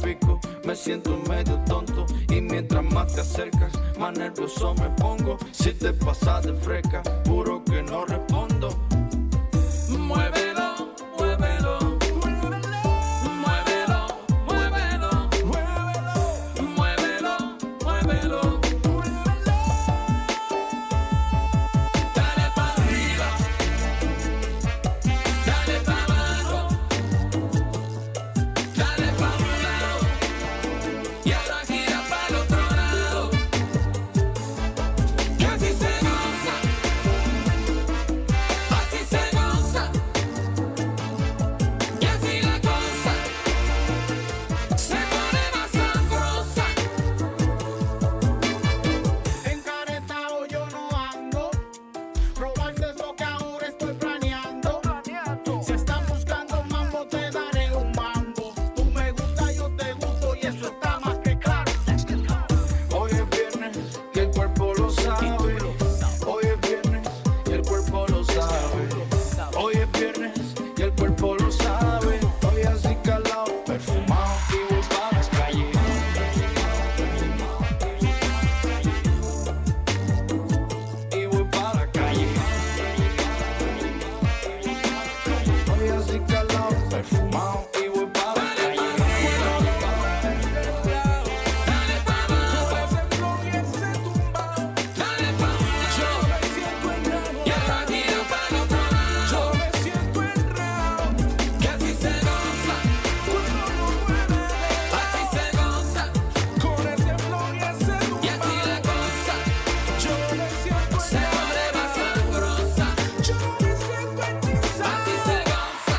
pico, me siento medio tonto. Y mientras más te acercas, más nervioso me pongo. Si te pasas de fresca, juro que no respondo. Muévelo, muévelo, muévelo, muévelo, muévelo, muévelo, muévelo. Dale pa' arriba, dale pa' abajo, dale pa' un lado y ahora gira para el otro lado. Que así se goza, así se goza, y así la cosa se pone más sabrosa. Encaretado yo no ando, robarse es lo que ahora estoy planeando. Si están buscando mambo, te daré un mambo. Tú me gustas, yo te gusto y eso está más que claro. Hoy es viernes y el cuerpo lo sabe. Hoy es viernes y el cuerpo lo sabe. Hoy es viernes y el cuerpo lo sabe. Hoy así calado, perfumado y voy para las calles. Y voy para la calle. Hoy así calado, perfumado y voy para la calle. Dale pa' abajo, dale pa' un lado y ahora gira para el otro lado. Que así se goza, así se goza, y así la cosa se pone más sabrosa. Así se goza.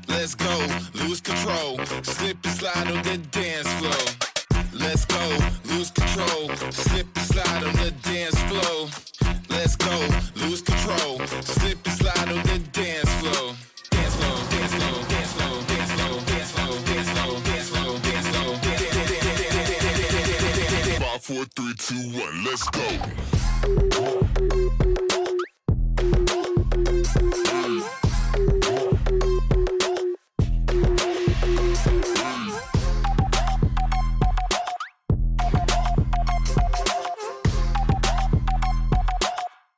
Let's go, lose control, slip and slide on the dance floor. Let's go, lose control, slip and slide on the dance floor. Let's go, lose control, slip and slide on the dance floor. Dance floor, dance floor, dance floor, dance floor, dance floor, dance floor, dance floor, dance floor, dance floor. 5, 4, 3, 2, 1, let's go.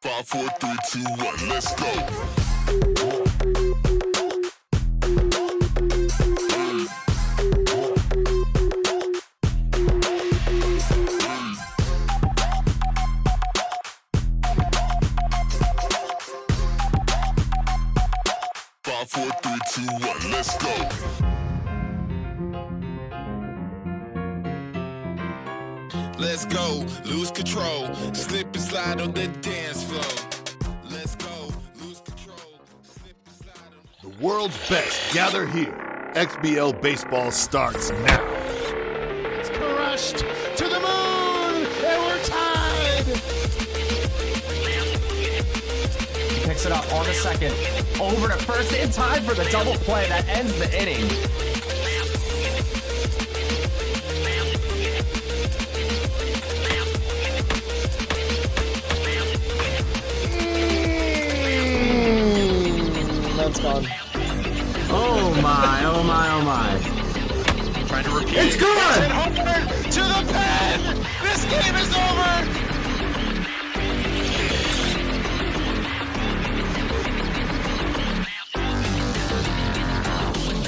Five, 4, 3, 2, 1, let's go. Five, 4, 3, 2, 1, let's go. Let's go, lose control, slip and slide on the dance floor. Let's go, lose control, slip and slide on The world's best gather here. XBL baseball starts now. It's crushed to the moon, and we're tied. Picks it up on the second. Over to first in time for the double play that ends the inning. That's gone. Oh my, oh my, oh my. Trying to repeat. It's gone! And Homer to the pen. This game is over.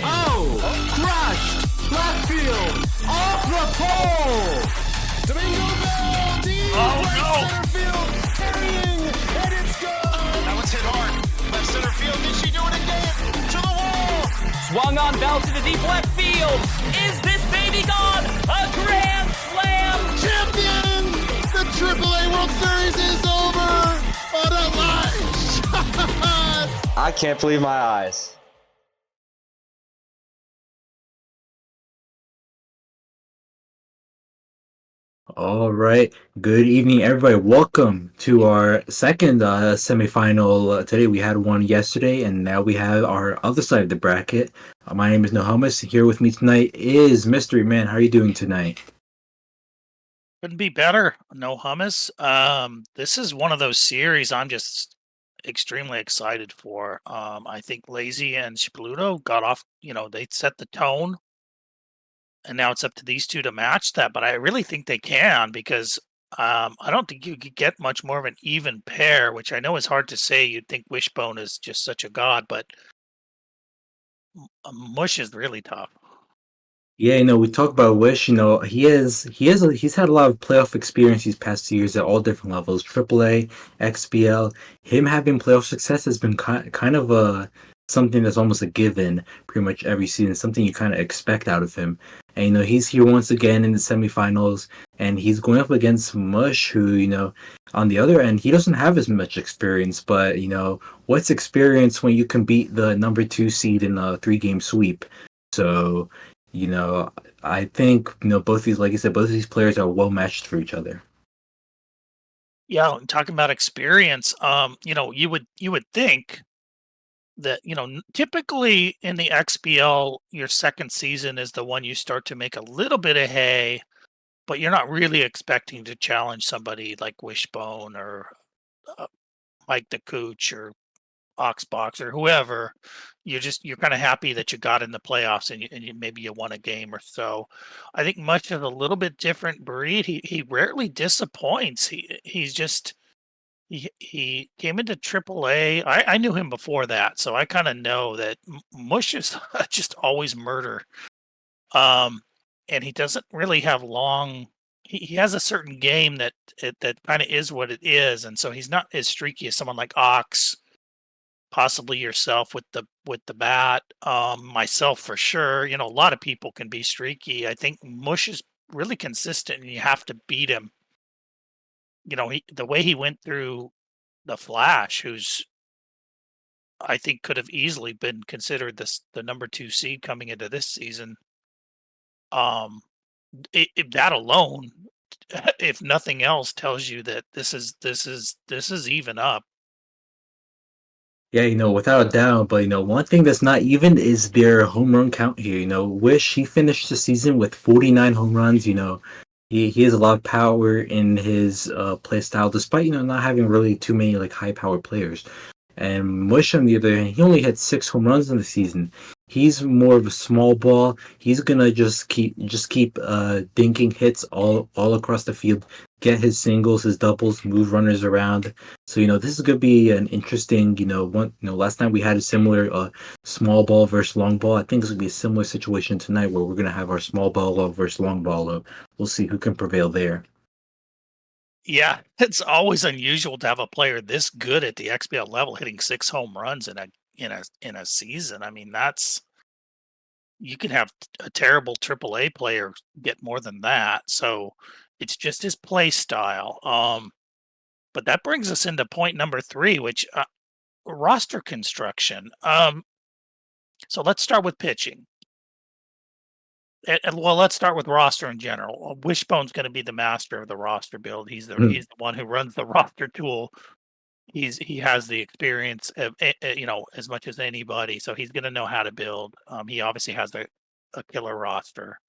Oh! Crushed! Left field! Off the pole! Domingo Bell, deep center field, carrying, and it's gone. That one's hit hard. Left center field, did she do it again? To the wall. Swung on Bell to the deep left field. Is this baby gone? A grand slam! Champion! The AAA World Series is over. What a line shot! I can't believe my eyes. All right. Good evening, everybody. Welcome to our second semifinal. Today we had one yesterday, and now we have our other side of the bracket. My name is Nohamas. Here with me tonight is Mystery Man. How are you doing tonight? Couldn't be better. No hummus. This is one of those series I'm just extremely excited for. I think Lazy and Shipluto got off, they set the tone, and now it's up to these two to match that. But I really think they can because I don't think you could get much more of an even pair, which I know is hard to say. You'd think Wishbone is just such a god, but Mush is really tough. Yeah, we talk about Wish. He's had a lot of playoff experience these past 2 years at all different levels, AAA, XBL. Him having playoff success has been kind of something that's almost a given pretty much every season, something you kind of expect out of him. And he's here once again in the semifinals, and he's going up against Mush, who on the other end he doesn't have as much experience, but what's experience when you can beat the number 2 seed in a 3-game sweep? So. You know, I think both these, like I said, both of these players are well matched for each other. Yeah, and talking about experience, you would think that typically in the XBL, your second season is the one you start to make a little bit of hay, but you're not really expecting to challenge somebody like Wishbone or uh, Mike the Cooch or Oxbox or whoever. You're kind of happy that you got in the playoffs and maybe you won a game or so. I think Much is a little bit different breed. He rarely disappoints. He came into AAA. I knew him before that, so I kind of know that Mush is just always murder. Um, and he doesn't really have long. He has a certain game that kind of is what it is, and so he's not as streaky as someone like Ox, possibly yourself with the bat, myself for sure. A lot of people can be streaky. I think Mush is really consistent, and you have to beat him. The way he went through the Flash, who's I think could have easily been considered the number 2 seed coming into this season. That alone, if nothing else, tells you that this is even up. Yeah, without a doubt. But one thing that's not even is their home run count here. Wish he finished the season with 49 home runs. He has a lot of power in his play style, despite not having really too many like high powered players. And Mush, on the other hand, he only had 6 home runs in the season. He's more of a small ball. He's gonna just keep dinking hits all across the field, get his singles, his doubles, move runners around. So this is gonna be an interesting, one. Last night we had a similar small ball versus long ball. I think it's gonna be a similar situation tonight where we're gonna have our small ball versus long ball. We'll see who can prevail there. Yeah, it's always unusual to have a player this good at the XBL level hitting 6 home runs in a season. I mean, that's you can have a terrible AAA player get more than that. So it's just his play style. But that brings us into point number 3, which roster construction. So let's start with pitching. Well, let's start with roster in general. Wishbone's going to be the master of the roster build. He's the one who runs the roster tool. He has the experience of, as much as anybody, so he's going to know how to build. He obviously has a killer roster.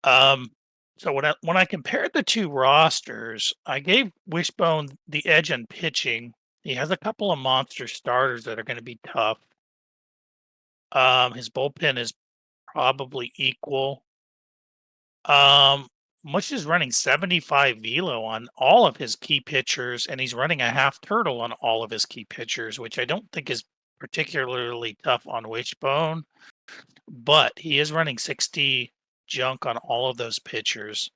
Um, so when I compared the two rosters, I gave Wishbone the edge on pitching. He has a couple of monster starters that are going to be tough. His bullpen is probably equal. Mush is running 75 velo on all of his key pitchers, and he's running a half turtle on all of his key pitchers, which I don't think is particularly tough on Wishbone, but he is running 60 junk on all of those pitchers.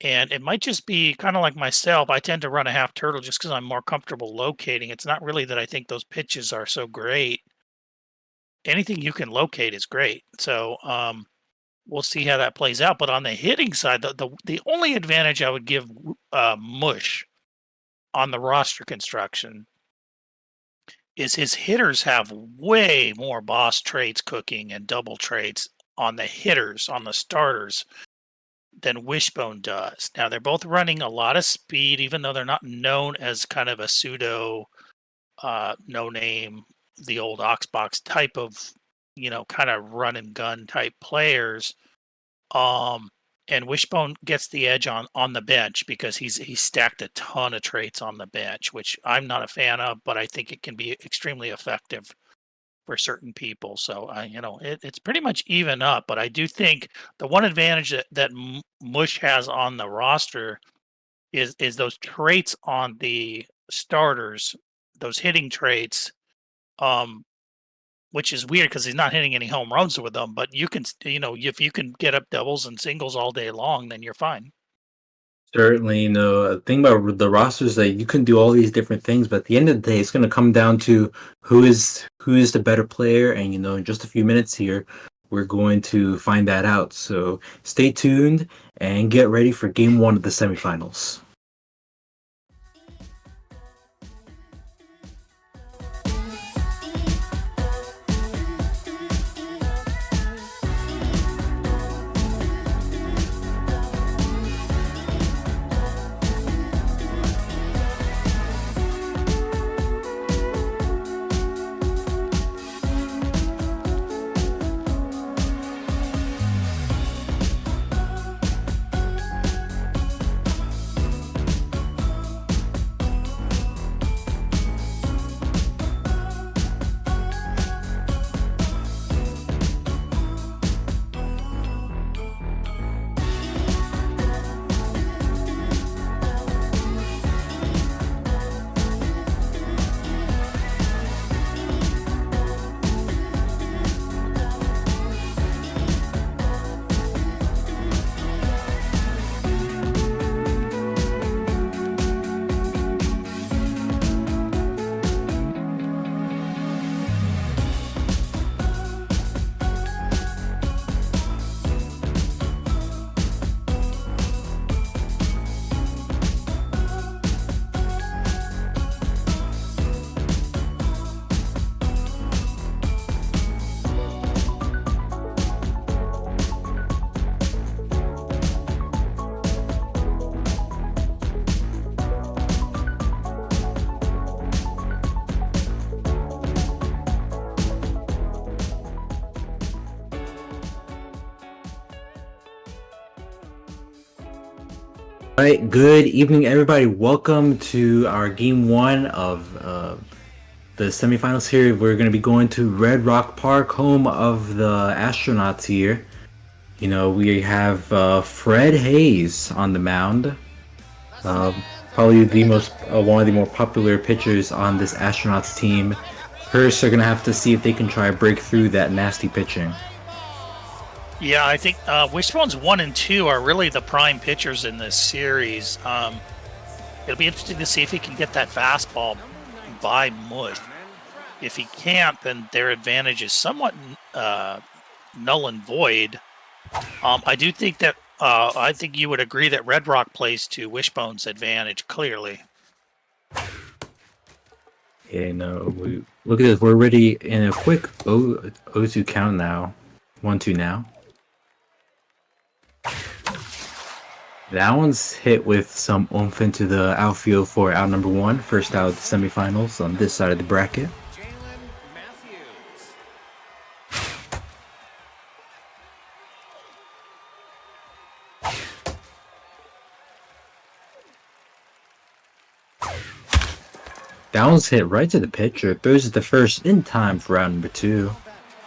And it might just be kind of like myself. I tend to run a half turtle just because I'm more comfortable locating. It's not really that I think those pitches are so great. Anything you can locate is great. So we'll see how that plays out. But on the hitting side, the only advantage I would give Mush on the roster construction is his hitters have way more boss trades cooking and double trades on the hitters, on the starters, than Wishbone does. Now, they're both running a lot of speed, even though they're not known as kind of a pseudo no name, the old Oxbox type of, kind of run and gun type players. Um, and Wishbone gets the edge on the bench because he's stacked a ton of traits on the bench, which I'm not a fan of, but I think it can be extremely effective for certain people. So it's pretty much even up. But I do think the one advantage that Mush has on the roster is those traits on the starters, those hitting traits. Which is weird because he's not hitting any home runs with them. But you can, if you can get up doubles and singles all day long, then you're fine. Certainly, the thing about the roster is that you can do all these different things, but at the end of the day, it's going to come down to who is the better player. And in just a few minutes here, we're going to find that out. So stay tuned and get ready for Game 1 of the semifinals. All right, good evening, everybody. Welcome to our Game 1 of the semifinals here. We're going to be going to Red Rock Park, home of the Astronauts here. We have Fred Hayes on the mound. Probably the one of the more popular pitchers on this Astronauts team. First, they're going to have to see if they can try to break through that nasty pitching. Yeah, I think Wishbone's 1 and 2 are really the prime pitchers in this series. It'll be interesting to see if he can get that fastball by Mush. If he can't, then their advantage is somewhat null and void. I do think that I think you would agree that Red Rock plays to Wishbone's advantage clearly. Yeah, look at this. We're already in a quick 0-2 count now. 1-2 now. That one's hit with some oomph into the outfield for out number 1. First out of the semifinals on this side of the bracket. That one's hit right to the pitcher. Throws it the first in time for round number 2.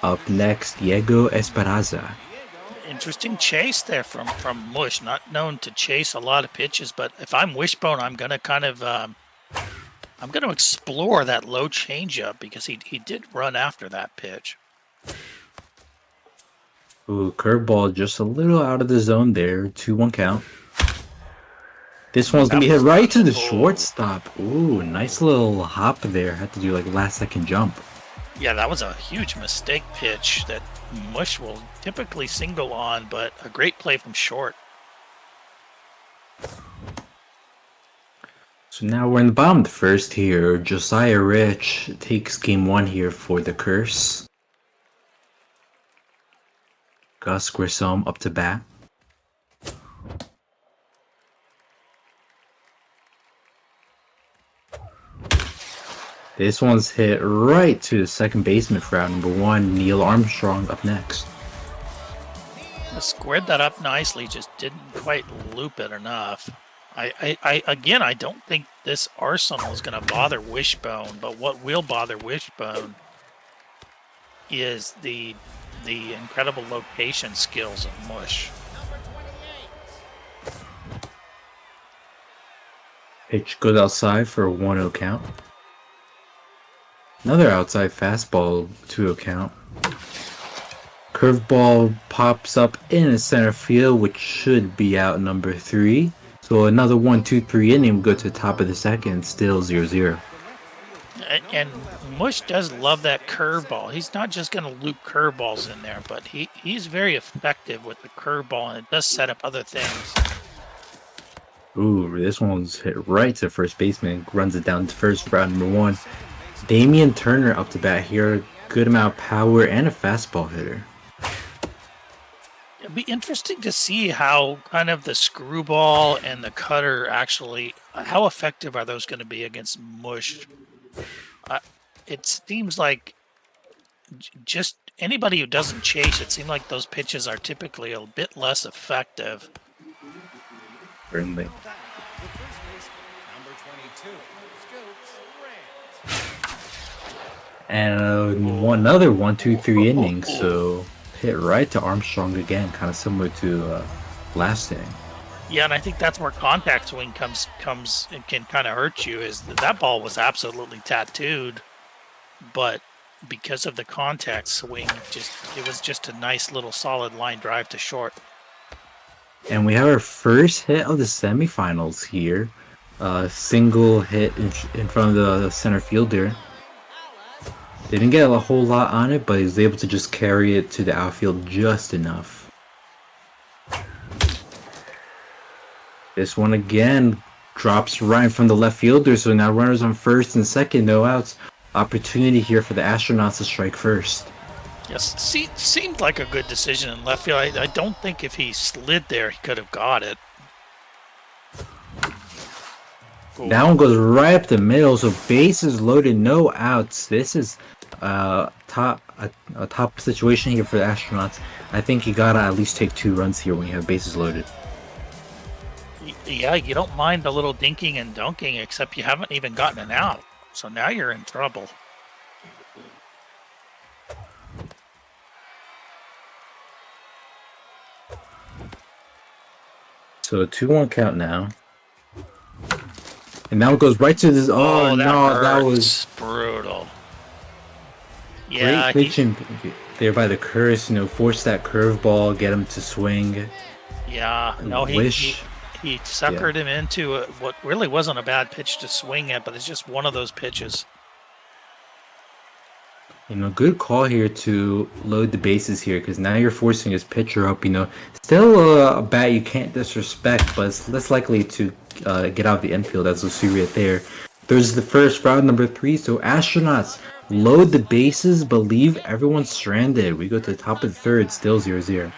Up next, Diego Esperanza. Interesting chase there from Mush. Not known to chase a lot of pitches, but if I'm Wishbone, I'm gonna kind of I'm gonna explore that low changeup because he did run after that pitch. Ooh, curveball just a little out of the zone there. 2-1 count. This one's gonna be hit right to the shortstop. Ooh, nice little hop there. Had to do like a last second jump. Yeah, that was a huge mistake pitch that Mush will typically single on, but a great play from short. So now we're in the bottom of the first here. Josiah Rich takes game 1 here for the Curse. Gus Grissom up to bat. This one's hit right to the second baseman for out number 1, Neil Armstrong up next. Squared that up nicely, just didn't quite loop it enough. Again, I don't think this arsenal is going to bother Wishbone, but what will bother Wishbone is the incredible location skills of Mush. Pitch goes outside for a 1-0 count. Another outside fastball, 2-0 count. Curveball pops up in the center field, which should be out number 3. So another 1-2-3 inning, we go to the top of the second, still 0-0. And Mush does love that curveball. He's not just going to loop curveballs in there, but he's very effective with the curveball, and it does set up other things. Ooh, this one's hit right to first baseman, runs it down to first, round number 1. Damian Turner up to bat here, good amount of power and a fastball hitter. It'd be interesting to see how kind of the screwball and the cutter actually, how effective are those going to be against Mush? It seems like just anybody who doesn't chase, it seems like those pitches are typically a bit less effective. Certainly. And another 1-2-3 inning, so hit right to Armstrong again, kind of similar to last inning. Yeah, and I think that's where contact swing comes and can kind of hurt you. Is that ball was absolutely tattooed, but because of the contact swing, it was just a nice little solid line drive to short. And we have our first hit of the semifinals here. Single hit in front of the center fielder. Didn't get a whole lot on it, but he was able to just carry it to the outfield just enough. This one again drops right from the left fielder, so now runners on first and second, no outs. Opportunity here for the Astronauts to strike first. Yes, seemed like a good decision in left field. I don't think if he slid there, he could have got it. Cool. That one goes right up the middle, so bases loaded, no outs. This is a top situation here for the Astronauts. I think you gotta at least take 2 runs here when you have bases loaded. Yeah, you don't mind the little dinking and dunking, except you haven't even gotten an out. So now you're in trouble. So a 2-1 count now. And now it goes right to this. Oh, no, that was brutal. Yeah, great pitching there by the Curse. Force that curveball, get him to swing. Yeah, no, he suckered him into what really wasn't a bad pitch to swing at, but it's just one of those pitches. Good call here to load the bases here, because now you're forcing his pitcher up. Still a bat you can't disrespect, but it's less likely to get out of the infield, as we'll see right there. There's the first, round number 3. So Astronauts load the bases, but leave everyone stranded. We go to the top of the third, still 0-0.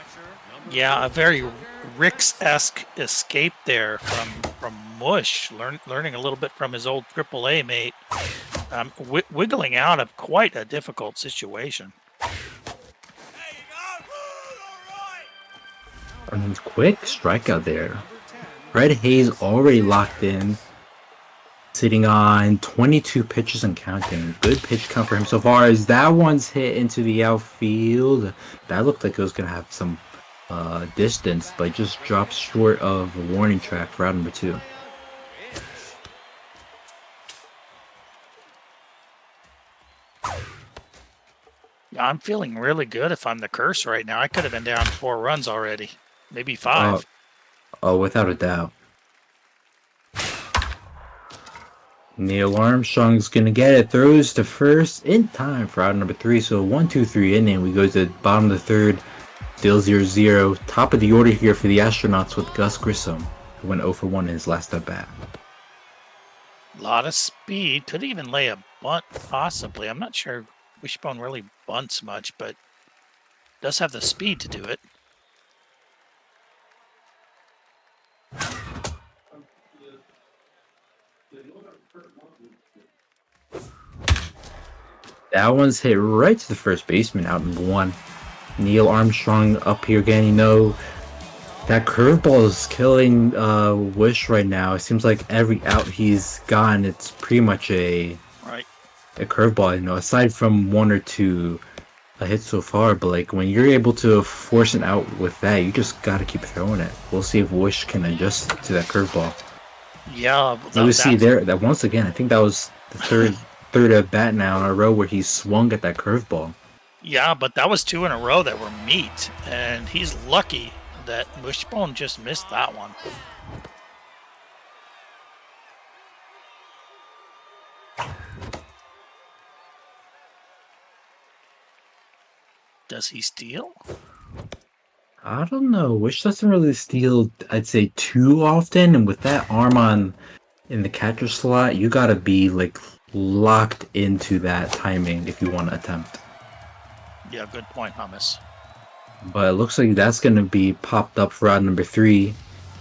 Yeah, a very Ricks-esque escape there from Mush, learning a little bit from his old AAA mate, wiggling out of quite a difficult situation. And quick strikeout there. Fred Hayes already locked in, sitting on 22 pitches and counting. Good pitch count for him so far, as that one's hit into the outfield. That looked like it was going to have some distance, but just drops short of a warning track for round number 2. Yeah, I'm feeling really good if I'm the Curse right now. I could have been down 4 runs already, maybe 5. Oh, without a doubt. Neil Armstrong's gonna get it. Throws to first in time for out number 3. So 1-2-3 inning. We go to the bottom of the third. Still 0-0. Top of the order here for the Astronauts with Gus Grissom, who went 0 for 1 in his last at bat. A lot of speed. Could even lay a bunt, possibly. I'm not sure Wishbone really bunts much, but does have the speed to do it. That one's hit right to the first baseman, out number 1. Neil Armstrong up here again. You know, that curveball is killing Wish right now. It seems like every out he's gotten, it's pretty much a Right. curveball. You know, aside from one or two hits so far, but like when you're able to force it out with that, you just gotta keep throwing it. We'll see if Wish can adjust to that curveball. Yeah. So we see there that once again, I think that was the third at bat now in a row where he swung at that curveball. Yeah, but that was 2 in a row that were meat, and he's lucky that Wishbone just missed that one. Does he steal? I don't know. Wish doesn't really steal, I'd say, too often, and with that arm on in the catcher slot, you gotta be like locked into that timing if you want to attempt. Yeah, good point, Hummus. But it looks like that's gonna be popped up for round number 3.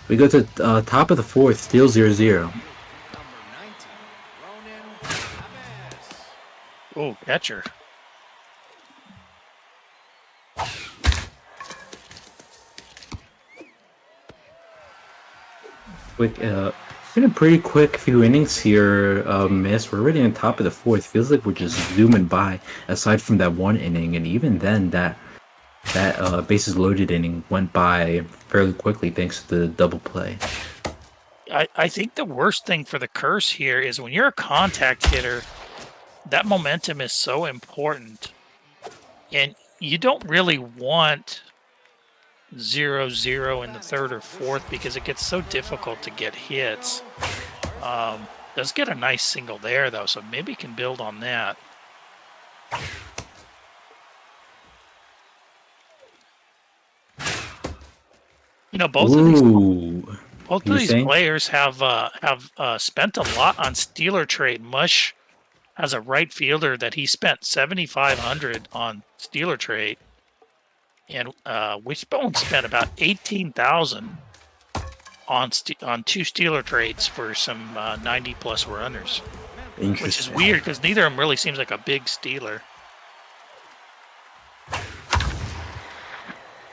We go to top of the 4th, still 0-0. Oh, catcher. Quick, been a pretty quick few innings here, Miss. We're already on top of the 4th. Feels like we're just zooming by. Aside from that one inning, and even then, that bases loaded inning went by fairly quickly thanks to the double play. I think the worst thing for the curse here is when you're a contact hitter, that momentum is so important, and you don't really want 0-0 in the 3rd or 4th because it gets so difficult to get hits. Does get a nice single there though, so maybe he can build on that. You know, both of these players have spent a lot on Steeler trade. Mush has a right fielder that he spent $7,500 on Steeler trade, and Wishbone spent about $18,000 on 2 Steeler trades for some 90+ runners, which is weird because neither of them really seems like a big Steeler.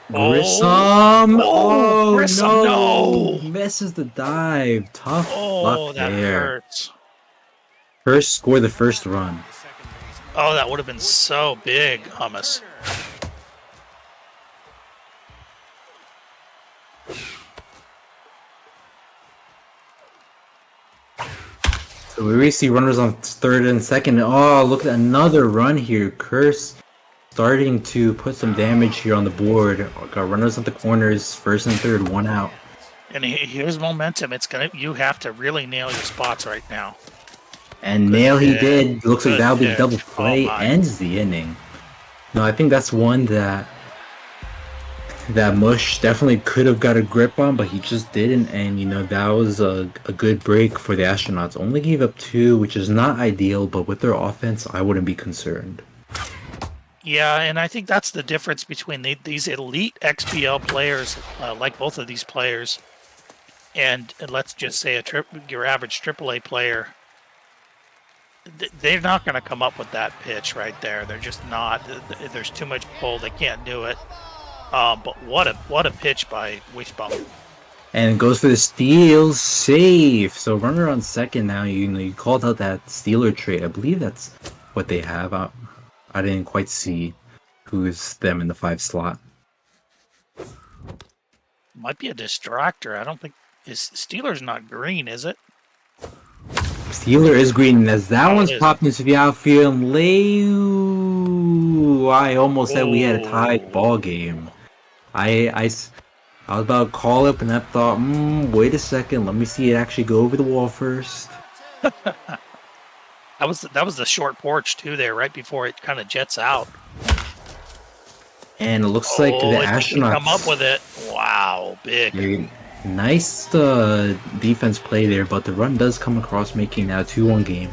Grissom! Oh, Grissom, no! Misses the dive. Tough luck that there. hurts. First score the first run. Oh, that would have been so big, Hummus. So we already see runners on 3rd and 2nd. Oh, look at another run here. Curse starting to put some damage here on the board. Got runners at the corners, 1st and 3rd, 1 out. And here's momentum. You have to really nail your spots right now. And he did. Looks like that'll be the double play. Ends the inning. No, I think that's one that Mush definitely could have got a grip on, but he just didn't. And, you know, that was a good break for the Astronauts. Only gave up 2, which is not ideal, but with their offense, I wouldn't be concerned. Yeah, and I think that's the difference between these elite XBL players, like both of these players, and let's just say your average AAA player. They're not going to come up with that pitch right there. They're just not. There's too much pull. They can't do it. But what a pitch by Wishbone. And goes for the steal, safe. So runner on 2nd now. You called out that Steeler trade. I believe that's what they have. I didn't quite see who's them in the 5 slot. Might be a distractor. I don't think Steeler's not green, is it? Steeler is green, as that one's popped into the outfield. I almost said we had a tied ball game. I was about to call up, and I thought, wait a second, let me see it actually go over the wall first. That was the short porch too there, right before it kind of jets out. And it looks like the Astronauts come up with it. Wow, big. Nice defense play there, but the run does come across, making now a 2-1 game.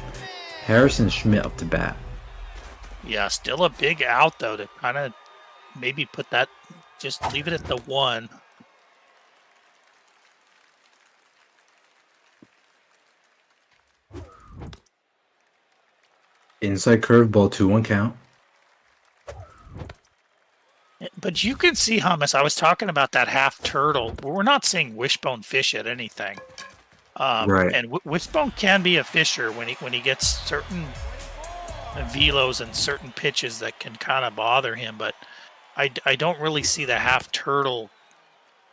Harrison Schmidt up to bat. Yeah, still a big out though to kind of maybe put that, just leave it at the 1. Inside curveball, 2-1 count. But you can see, Hummus, I was talking about that half turtle. We're not seeing Wishbone fish at anything. Right. And Wishbone can be a fisher when he gets certain velos and certain pitches that can kind of bother him. But I don't really see the half turtle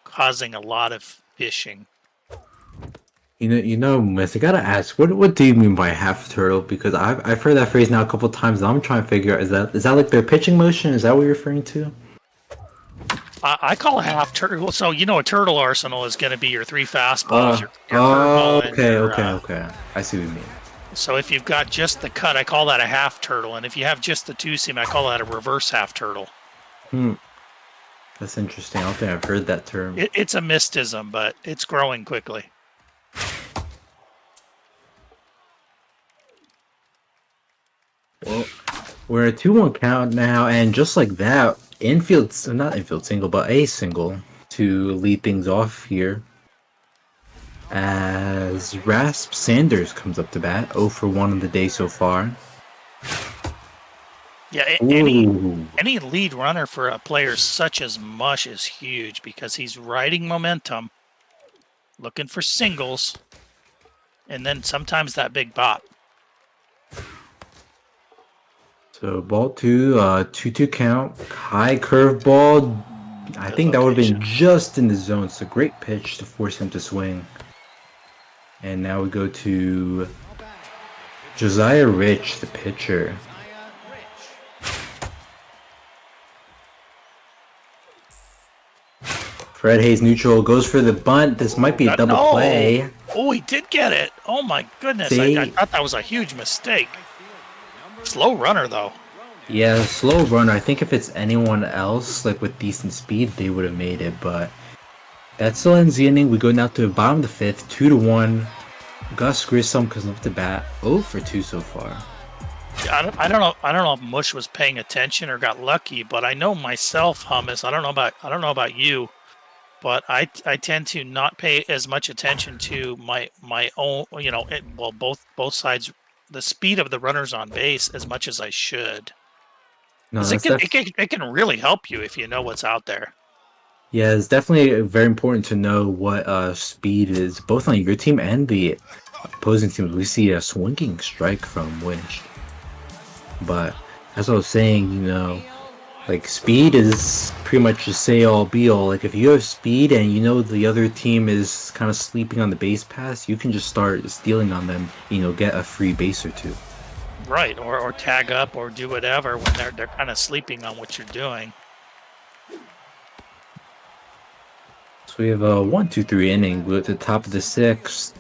causing a lot of fishing. Miss, I gotta ask, what do you mean by half turtle? Because I've heard that phrase now a couple times, and I'm trying to figure out, is that like their pitching motion? Is that what you're referring to? I call a half turtle. So a turtle arsenal is going to be your 3 fastballs, your curveball, and okay. I see what you mean. So if you've got just the cut, I call that a half turtle, and if you have just the 2-seam, I call that a reverse half turtle. That's interesting. I don't think I've heard that term. It's a mystism, but it's growing quickly. Well, we're at 2-1 count now, and just like that, not infield single, but a single to lead things off here. As Rasp Sanders comes up to bat, 0 for 1 on the day so far. Yeah, any lead runner for a player such as Mush is huge because he's riding momentum, looking for singles, and then sometimes that big bop. So ball 2, 2-2 count, high curveball. I think that would have been just in the zone. It's a great pitch to force him to swing. And now we go to Josiah Rich, the pitcher. Fred Hayes neutral, goes for the bunt. This might be a double play. Oh, he did get it. Oh my goodness. I thought that was a huge mistake. Slow runner, though. Yeah, slow runner. I think if it's anyone else, like with decent speed, they would have made it. But that still ends the inning. We go now to the bottom of the 5th, 2-1. Gus Grissom comes up to bat, 0 for 2 so far. I don't know if Mush was paying attention or got lucky, but I know myself, Hummus. I don't know about you, but I tend to not pay as much attention to my own. Both sides. The speed of the runners on base as much as I should. No, it can really help you if you know what's out there. Yeah, it's definitely very important to know what speed is, both on your team and the opposing teams. We see a swinging strike from Winch. But as I was saying, like speed is pretty much a say all be all. Like if you have speed and the other team is kind of sleeping on the base pass, you can just start stealing on them, get a free base or two. Right, or tag up or do whatever when they're kind of sleeping on what you're doing. So we have a 1-2-3 inning. We're at the top of the 6th.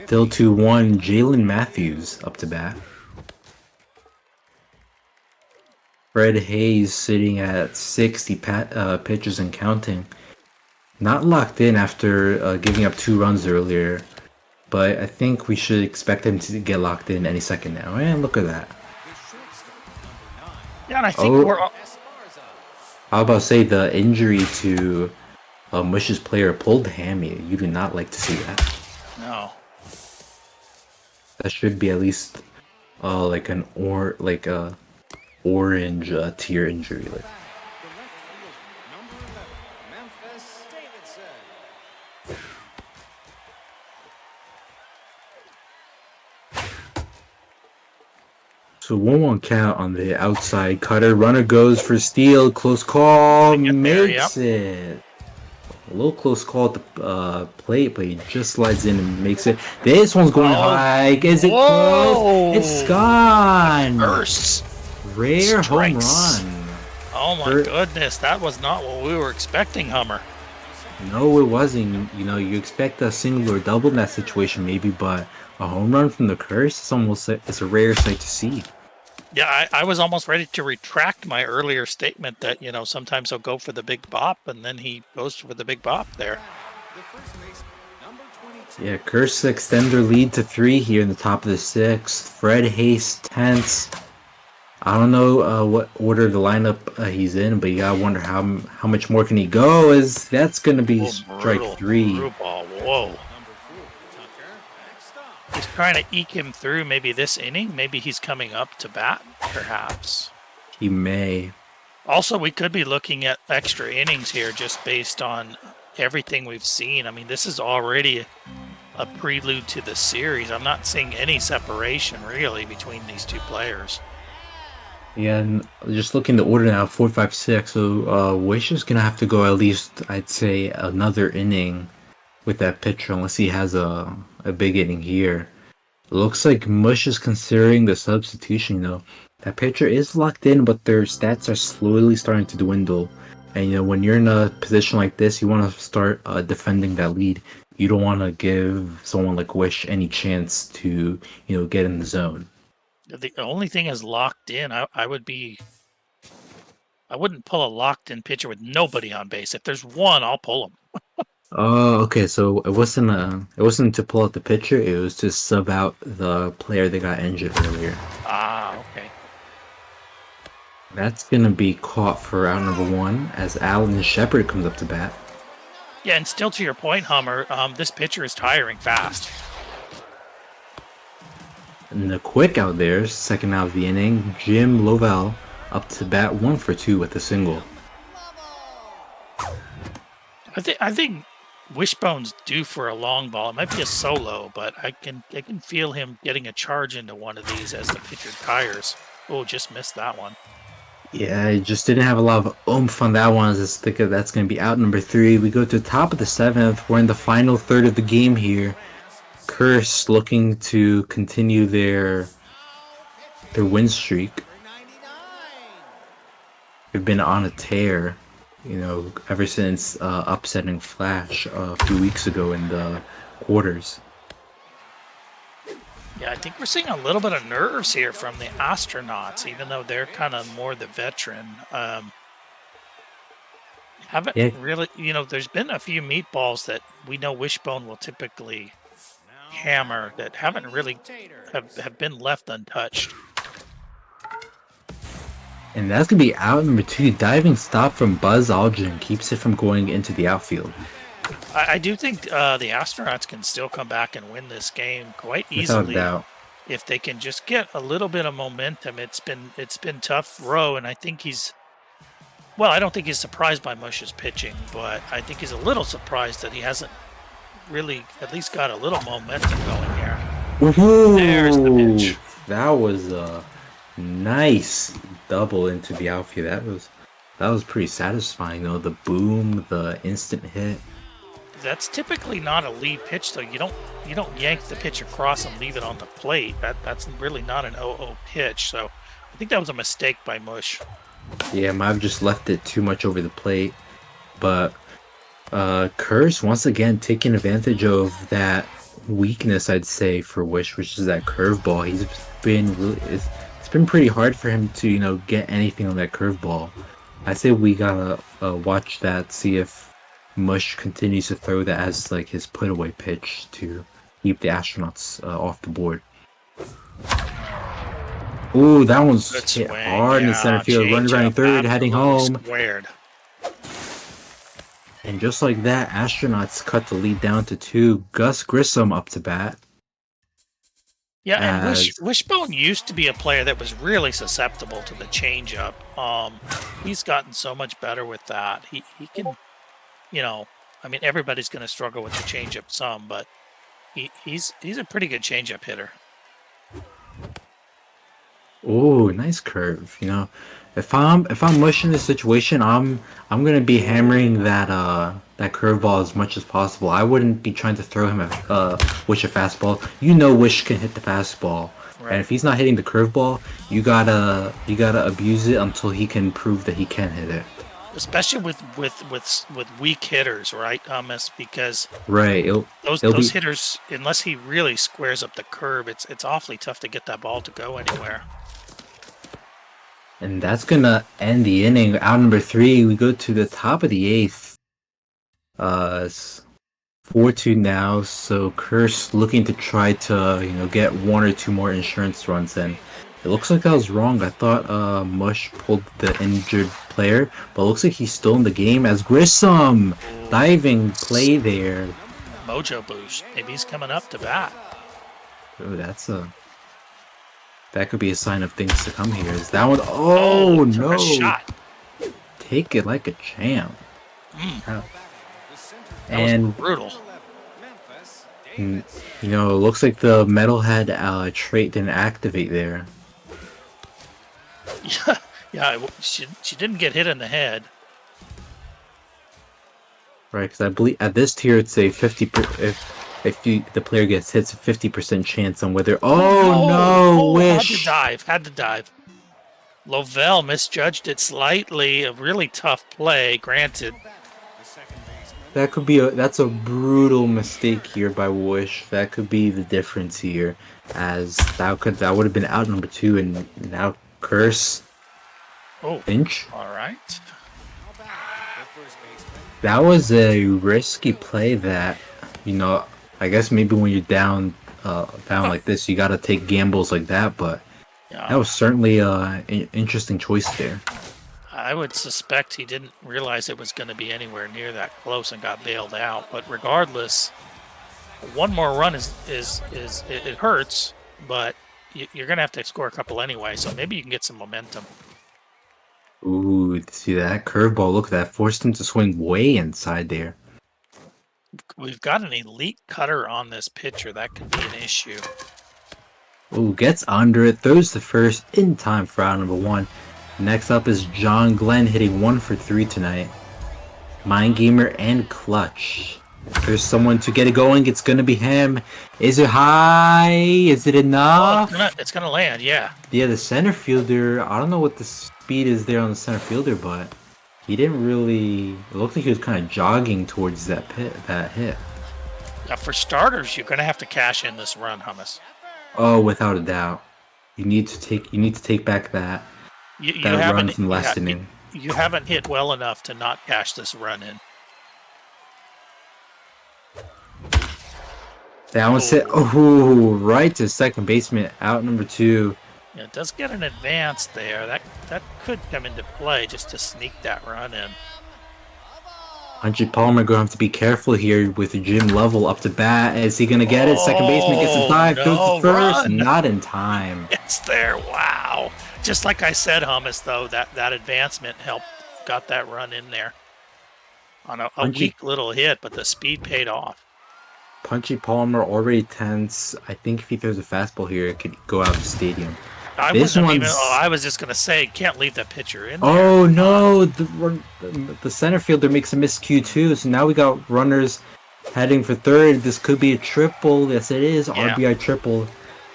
Still 2-1. Jalen Matthews up to bat. Fred Hayes sitting at 60 pitches and counting. Not locked in after giving up 2 runs earlier. But I think we should expect him to get locked in any second now. And look at that. Yeah, and I think we're... How about say the injury to Mush's player pulled hammy? You do not like to see that. No. That should be at least like an orange tier injury. So 1-1 count on the outside cutter. Runner goes for steal. Close call. Makes it. A little close call at the plate, but he just slides in and makes it. This one's going high. Is it close? It's gone. Bursts. Rare home run. Oh my goodness, that was not what we were expecting, Hummer. No, it wasn't. You expect a single or double in that situation, maybe, but a home run from the curse, it's a rare sight to see. Yeah, I was almost ready to retract my earlier statement that, sometimes he'll go for the big bop, and then he goes for the big bop there. Yeah, Curse extend their lead to 3 here in the top of the 6th. Fred Hayes tense. I don't know what order the lineup he's in, but you gotta wonder how much more can he go, as that's gonna be strike 3. Whoa. He's trying to eke him through maybe this inning. Maybe he's coming up to bat, perhaps. He may. Also, we could be looking at extra innings here just based on everything we've seen. I mean, this is already a prelude to the series. I'm not seeing any separation really between these two players. Yeah, and just looking the order now, 4, 5, 6. So Wish is gonna have to go at least, I'd say, another inning with that pitcher, unless he has a big inning here. Looks like Mush is considering the substitution, That pitcher is locked in, but their stats are slowly starting to dwindle. And, when you're in a position like this, you want to start defending that lead. You don't want to give someone like Wish any chance to, get in the zone. The only thing is locked in. I wouldn't pull a locked in pitcher with nobody on base. If there's one, I'll pull him. Oh, okay. So it wasn't to pull out the pitcher. It was to sub out the player that got injured earlier. Ah, okay. That's gonna be caught for out number 1 as Alan Shepard comes up to bat. Yeah, and still to your point, Hummer, this pitcher is tiring fast. And the quick out there, second out of the inning, Jim Lovell up to bat 1 for 2 with a single. I think Wishbone's due for a long ball. It might be a solo, but I can feel him getting a charge into one of these as the pitcher tires. Oh, just missed that one. Yeah, I just didn't have a lot of oomph on that one. I just think that's going to be out number 3. We go to the top of the 7th. We're in the final third of the game here. Curse looking to continue their win streak. They've been on a tear, ever since upsetting Flash a few weeks ago in the quarters. Yeah, I think we're seeing a little bit of nerves here from the Astronauts, even though they're kind of more the veteran. Really, there's been a few meatballs that we know Wishbone will typically hammer that haven't really have been left untouched. And that's going to be out number 2. Diving stop from Buzz Aldrin keeps it from going into the outfield. I do think the Astronauts can still come back and win this game quite easily. Without doubt. If they can just get a little bit of momentum. It's been tough row, and I think I don't think he's surprised by Mush's pitching, but I think he's a little surprised that he hasn't really at least got a little momentum going here. Woohoo! There's the pitch. That was a nice double into the outfield. That was pretty satisfying, though. The boom, the instant hit. That's typically not a lead pitch, though. You don't yank the pitch across and leave it on the plate. That's really not an 0-0 pitch. So I think that was a mistake by Mush. Yeah, might have just left it too much over the plate. But Curse once again taking advantage of that weakness, I'd say, for Wish, which is that curveball. It's been pretty hard for him to get anything on that curveball. I say we gotta watch that, see if Mush continues to throw that as like his put-away pitch to keep the Astronauts off the board. Ooh, that one's hit hard in the center field. Running third, heading home. Squared. And just like that, Astronauts cut the lead down to 2. Gus Grissom up to bat. Yeah, and Wishbone used to be a player that was really susceptible to the changeup. He's gotten so much better with that. He can, everybody's going to struggle with the changeup some, but he's a pretty good changeup hitter. Oh, nice curve. If I'm mushing this situation, I'm gonna be hammering that curveball as much as possible. I wouldn't be trying to throw him at Wish a fastball. Wish can hit the fastball, right. And if he's not hitting the curveball, you gotta abuse it until he can prove that he can hit it. Especially with weak hitters, right, Thomas? Because right, those hitters, unless he really squares up the curve, it's awfully tough to get that ball to go anywhere. And that's gonna end the inning. Out number 3, we go to the top of the 8th. 4-2 now. So Curse looking to try to get 1 or 2 more insurance runs in. It looks like I was wrong. I thought Mush pulled the injured player, but it looks like he's still in the game as Grissom diving play there. Mojo boost. Maybe he's coming up to bat. Oh, that could be a sign of things to come here. Is that one? Oh no! Shot. take it like a champ. That And was brutal. you know, it looks like the metalhead trait didn't activate there. Yeah, she didn't get hit in the head. Right, because I believe at this tier it's a 50 if the player gets hit, it's a 50% chance on whether. Oh no, Wish! Had to dive. Lovell misjudged it slightly. A really tough play, granted. That could be that's a brutal mistake here by Wish. That could be the difference here, as that would have been out number 2, and now Curse. Oh, Finch. all right. That was a risky play. That, you know, I guess maybe when you're down like this, you gotta take gambles like that. But Yeah. that was certainly an interesting choice there. I would suspect he didn't realize it was going to be anywhere near that close and got bailed out. But regardless, one more run it hurts, but you're going to have to score a couple anyway. So maybe you can get some momentum. Ooh, see that curveball? Look at that. Forced him to swing way inside there. We've got an elite cutter on this pitcher. That could be an issue. Ooh, gets under it. Throws the first in time for out number 1. Next up is John Glenn hitting 1 for 3 tonight. Mind Gamer and Clutch. There's someone to get it going. It's going to be him. Is it high? Is it enough? Oh, it's gonna land, yeah. Yeah, the center fielder, I don't know what the speed is there on the center fielder, but he didn't really... It looked like he was kind of jogging towards that hit. For starters, you're gonna have to cash in this run, Hummus. Oh, without a doubt. You need to take back that run from last inning. You haven't hit well enough to not cash this run in. That one's hit. Oh, right to second baseman, out number 2. Yeah, it does get an advance there. That could come into play just to sneak that run in. Punchy Palmer going to have to be careful here with Jim Lovell up to bat. Is he going to get it? Second baseman gets a dive, goes to first, run. Not in time. It's there. Wow. Just like I said, Hummus, though, that advancement got that run in there on a weak little hit, but the speed paid off. Punchy Palmer already tense. I think if he throws a fastball here, it could go out of the stadium. I was just going to say, can't leave that pitcher in there. Oh, no. The center fielder makes a miscue, too. So now we got runners heading for third. This could be a triple. Yes, it is. Yeah. RBI triple.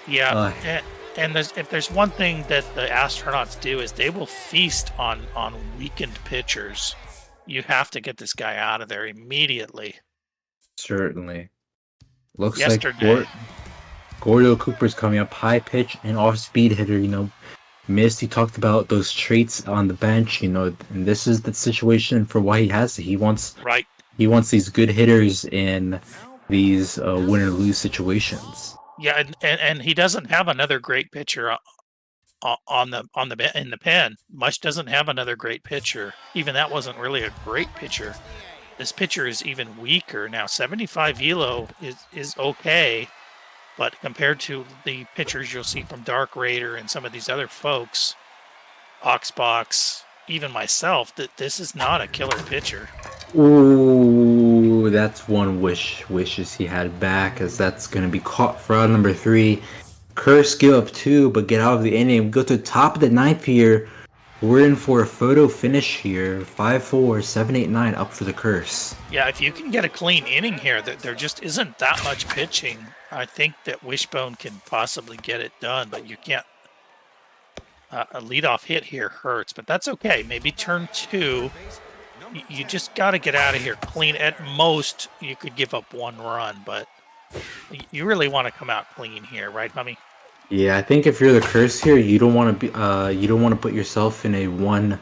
Yeah. And if there's one thing that the astronauts do is they will feast on weakened pitchers. You have to get this guy out of there immediately. Certainly. Looks Yesterday. like Gordo Cooper's coming up, high pitch and off speed hitter. You know, Misty talked about those traits on the bench. You know, and this is the situation for why he has it. He wants these good hitters in these win or lose situations. Yeah, and he doesn't have another great pitcher in the pen. Mush doesn't have another great pitcher. Even that wasn't really a great pitcher. This pitcher is even weaker now. 75 velo is okay, but compared to the pitchers you'll see from Dark Raider and some of these other folks, Oxbox, even myself, that this is not a killer pitcher. Ooh, that's one wishes he had back, as that's going to be caught for out number 3. Curse give up 2, but get out of the inning. We go to the top of the 9th here. We're in for a photo finish here. 5-4, 7-8-9 up for the Curse. Yeah, if you can get a clean inning here, there just isn't that much pitching. I think that Wishbone can possibly get it done, but you can't. A leadoff hit here hurts, but that's okay. Maybe turn 2. You just got to get out of here clean. At most, you could give up 1 run, but you really want to come out clean here, right, Hummy? Yeah, I think if you're the Curse here, you don't want to be you don't want to put yourself in a one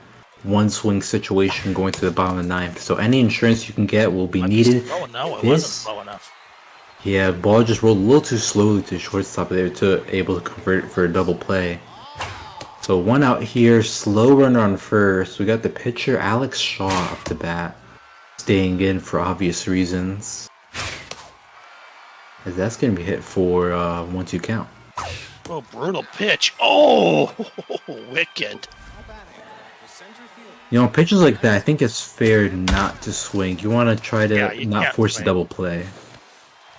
swing situation going to the bottom of the 9th. So any insurance you can get will be needed. Oh no, it wasn't slow enough. Yeah, ball just rolled a little too slowly to shortstop there to able to convert it for a double play. So 1 out here, slow runner on first. We got the pitcher Alex Shaw up to bat, staying in for obvious reasons. As that's gonna be hit for 1-2 count. Oh, brutal pitch. Oh, wicked. You know, pitches like that, I think it's fair not to swing. You want to try Yeah, to you not can't force a swing. double play.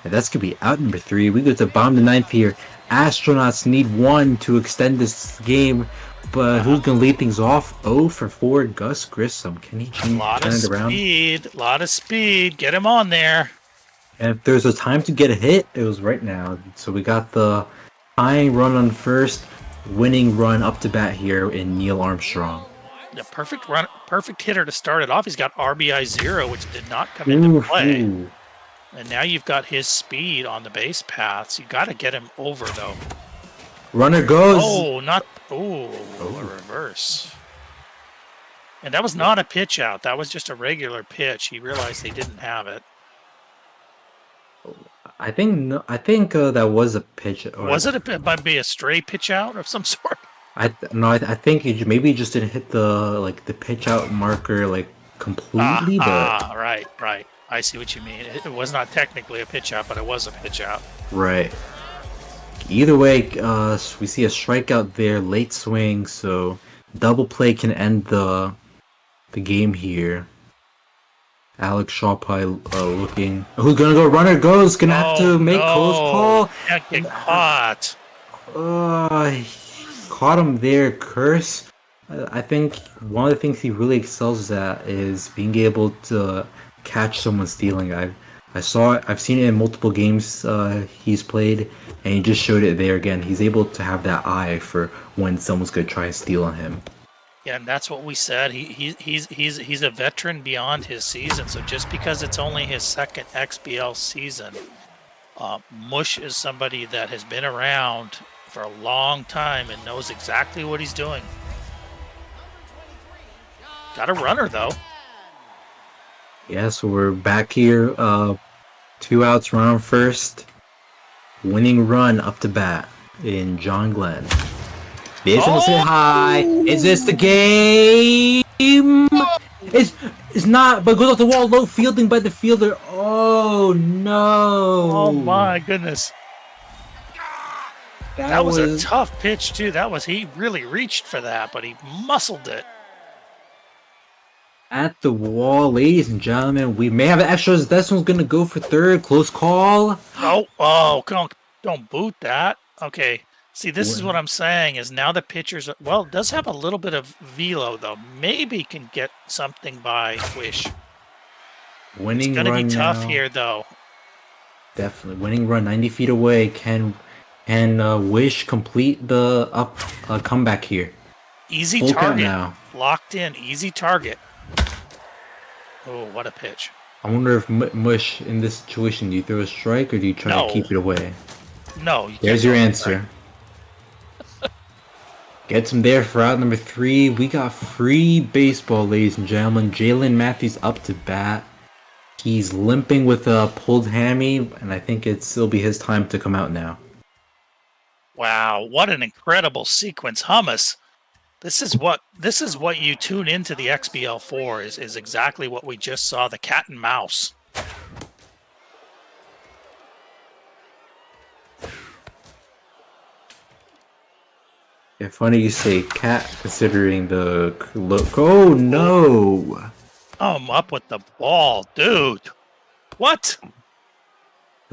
And that's going to be out number 3. We go to bottom of the 9th here. Astronauts need 1 to extend this game. But who's going to lead things off? 0 for 4, Gus Grissom. Can he turn it around? Lot of speed. Get him on there. And if there's a time to get a hit, it was right now. So we got the tying run on first, winning run up to bat here in Neil Armstrong. The perfect hitter to start it off. He's got RBI 0, which did not come into play. And now you've got his speed on the base paths. You got to get him over, though. Runner goes. A reverse. And that was not a pitch out. That was just a regular pitch. He realized they didn't have it. I think that was a pitch. Was it? It might be a stray pitch out of some sort. I think maybe he just didn't hit the pitch out marker completely. Right. I see what you mean. It was not technically a pitch out, but it was a pitch out. Right. Either way, we see a strikeout there, late swing, so double play can end the game here. Alex Shaw probably looking. Who's gonna go? Runner goes. Gonna have to make close call. Can't get caught. Caught him there. Curse. I think one of the things he really excels at is being able to catch someone stealing. I've seen it in multiple games he's played, and he just showed it there again. He's able to have that eye for when someone's gonna try and steal on him. Yeah, and that's what we said. He's a veteran beyond his season. So just because it's only his second XBL season, Mush is somebody that has been around for a long time and knows exactly what he's doing. Got a runner though. Yeah, so we're back here. 2 outs, run on first. Winning run up to bat in John Glenn. This almost hit high. Is this the game? It's not, but goes off the wall. Low fielding by the fielder. Oh no! Oh my goodness! That was a tough pitch too. He really reached for that, but he muscled it. At the wall, ladies and gentlemen. We may have extras. This one's gonna go for third. Close call. Don't boot that. Okay. See, this is what I'm saying is now the pitchers, it does have a little bit of velo, though. Maybe can get something by Wish. Winning it's going to run be tough now. here, though. Definitely. Winning run 90 feet away. Can Wish complete the comeback here? Easy Full target. Now. Locked in. Easy target. Oh, what a pitch. I wonder if Mush, in this situation, do you throw a strike or do you try to keep it away? No. There's your answer. Gets him there for out number 3. We got free baseball, ladies and gentlemen. Jalen Matthews up to bat. He's limping with a pulled hammy, and I think it'll be his time to come out now. Wow, what an incredible sequence, Hummus. This is what you tune into the XBL for. Is exactly what we just saw. The cat and mouse. Yeah, funny you say cat, considering the look. Oh no! I'm up with the ball, dude. What? It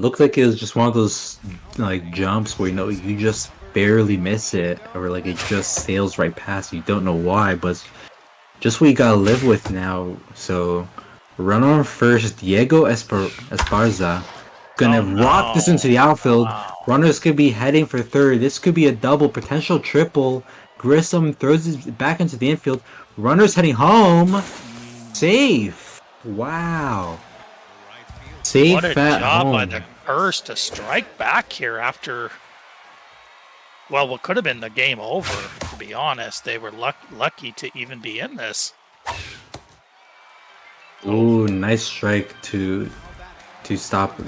looked like it was just one of those jumps where you just barely miss it, or it just sails right past you. Don't know why, but it's just what you gotta live with now. So, run on first, Diego Esparza. Gonna rock this into the outfield. Wow. Runners could be heading for third. This could be a double, potential triple. Grissom throws it back into the infield. Runners heading home. Safe. Wow. Safe what a at job home. by the Curse to strike back here after, what could have been the game over, to be honest. They were lucky to even be in this. Ooh, nice strike to stop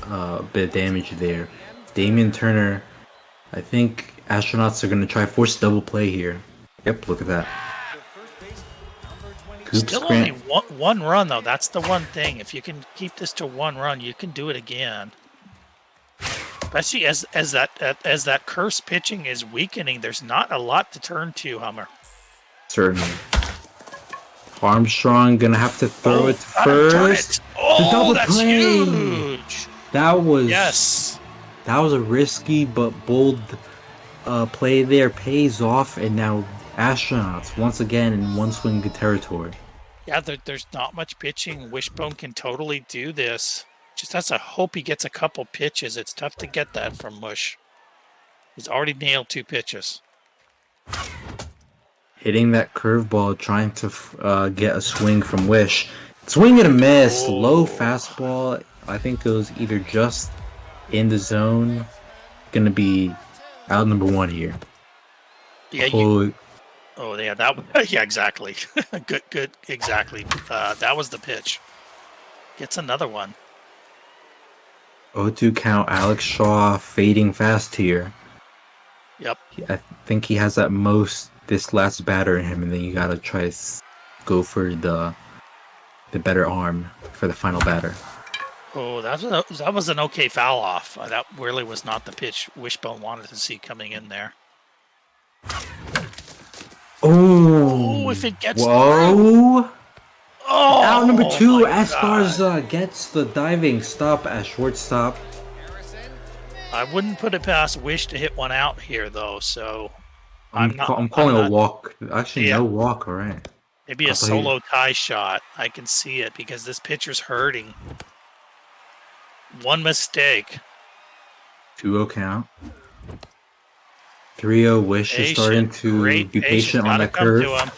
a bit of damage there. Damian Turner, I think Astronauts are going to try force double play here. Yep, look at that. Still only one run, though. That's the one thing. If you can keep this to 1 run, you can do it again. Especially as that Curse pitching is weakening, there's not a lot to turn to, Hummer. Certainly. Armstrong gonna have to throw it to first. Oh, The double that's play. huge. That was Yes. That was a risky but bold play there. Pays off, and now Astronauts once again in one swing territory. Yeah, there's not much pitching. Wishbone can totally do this. Just has to hope he gets a couple pitches. It's tough to get that from Mush. He's already nailed 2 pitches. Hitting that curveball, trying to get a swing from Wish. Swing and a miss. Oh. Low fastball. I think it was either just in the zone. Gonna be out number 1 here. Yeah, yeah, yeah, exactly. good, exactly. That was the pitch. Gets another one. 0-2 count. Alex Shaw fading fast here. Yep. I think he has that most this last batter in him, and then you gotta try to go for the better arm for the final batter. Oh, that was an okay foul off. That really was not the pitch Wishbone wanted to see coming in there. Oh, if it gets whoa! Oh, Out number 2, my Esparza gets the diving stop at shortstop. I wouldn't put it past Wish to hit one out here, though. So I'm calling a walk. Actually, Yeah. no walk, all right. maybe a solo tie shot. I can see it because this pitcher's hurting. One mistake. 2-0 count. 3-0 Wish is starting to Great be patient on Gotta that come curve. to him.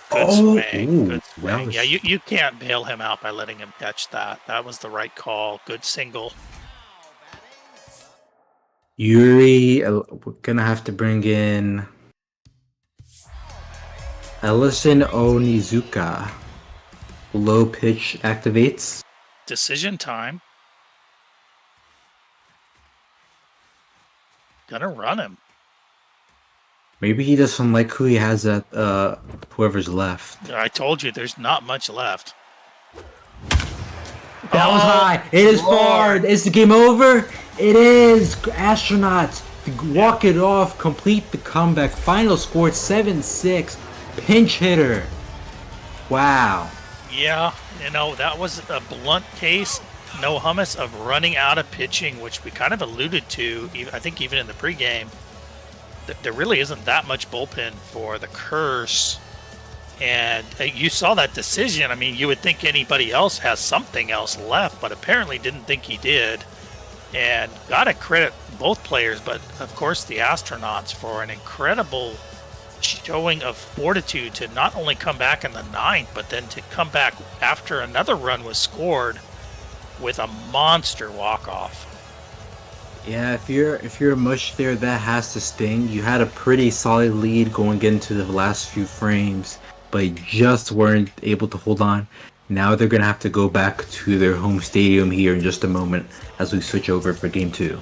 Good Oh, swing. ooh, Good that swing. was- Yeah, you can't bail him out by letting him catch that. That was the right call. Good single. Yuri, we're gonna have to bring in Ellison Onizuka. Low pitch activates. Decision time. Gonna run him. Maybe he doesn't like who he has at whoever's left. I told you there's not much left. That was high. It is far. Is the game over? It is. Astronauts walk it off, complete the comeback. Final score 7-6. Pinch hitter. Wow. Yeah, that was a blunt case, no hummus, of running out of pitching, which we kind of alluded to, I think even in the pregame. There really isn't that much bullpen for the Curse. And you saw that decision. I mean, you would think anybody else has something else left, but apparently didn't think he did. And gotta credit both players, but of course the Astronauts for an incredible showing of fortitude to not only come back in the 9th, but then to come back after another run was scored with a monster walk-off. Yeah, if you're a Mush there, that has to sting. You had a pretty solid lead going into the last few frames, but you just weren't able to hold on. Now they're gonna have to go back to their home stadium here in just a moment as we switch over for Game 2.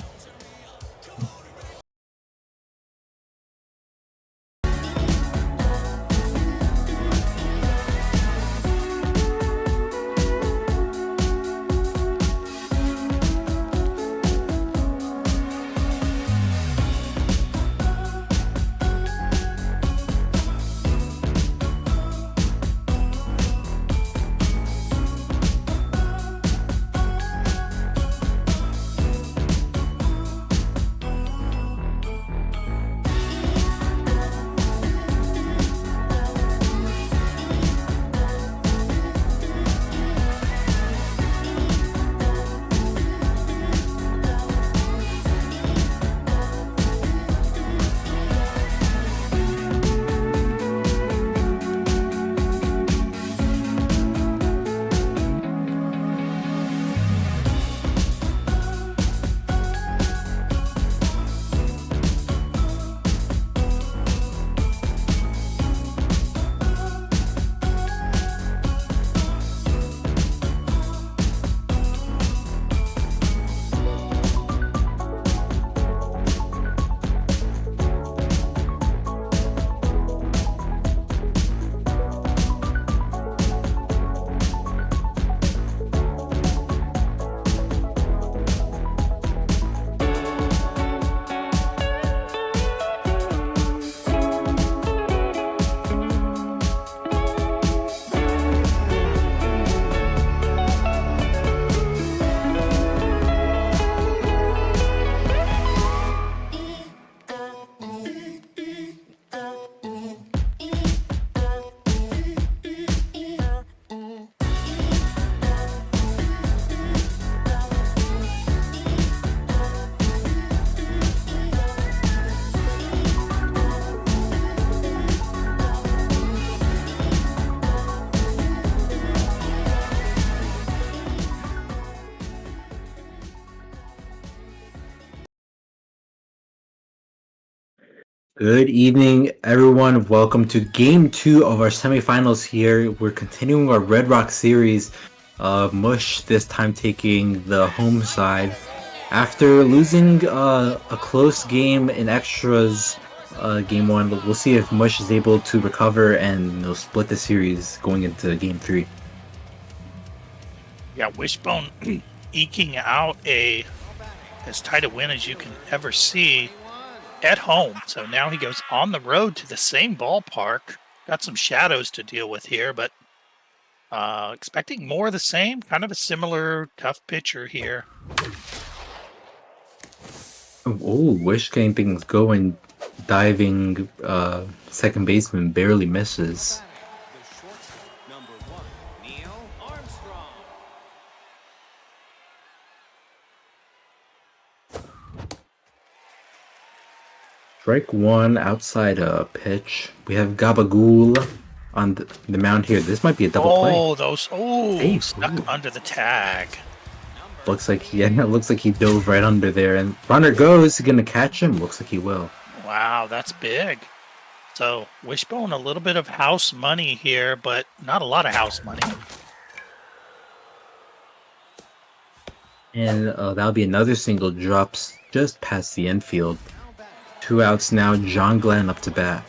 Good evening, everyone. Welcome to Game 2 of our semifinals here. We're continuing our Red Rock series. Mush this time taking the home side. After losing a close game in extras, Game 1, we'll see if Mush is able to recover and split the series going into Game 3. Yeah, Wishbone eking out as tight a win as you can ever see at home. So now he goes on the road to the same ballpark. Got some shadows to deal with here, but expecting more of the same. Kind of a similar tough pitcher here. Oh, Wish getting things going. Diving second baseman barely misses. Strike one outside pitch. We have Gabagool on the mound here. This might be a double play. Hey, Stuck under the tag. Looks like he dove right under there. And runner goes. He's gonna catch him. Looks like he will. Wow, that's big. So Wishbone a little bit of house money here, but not a lot of house money. And that'll be another single, drops just past the infield. 2 outs now. John Glenn up to bat.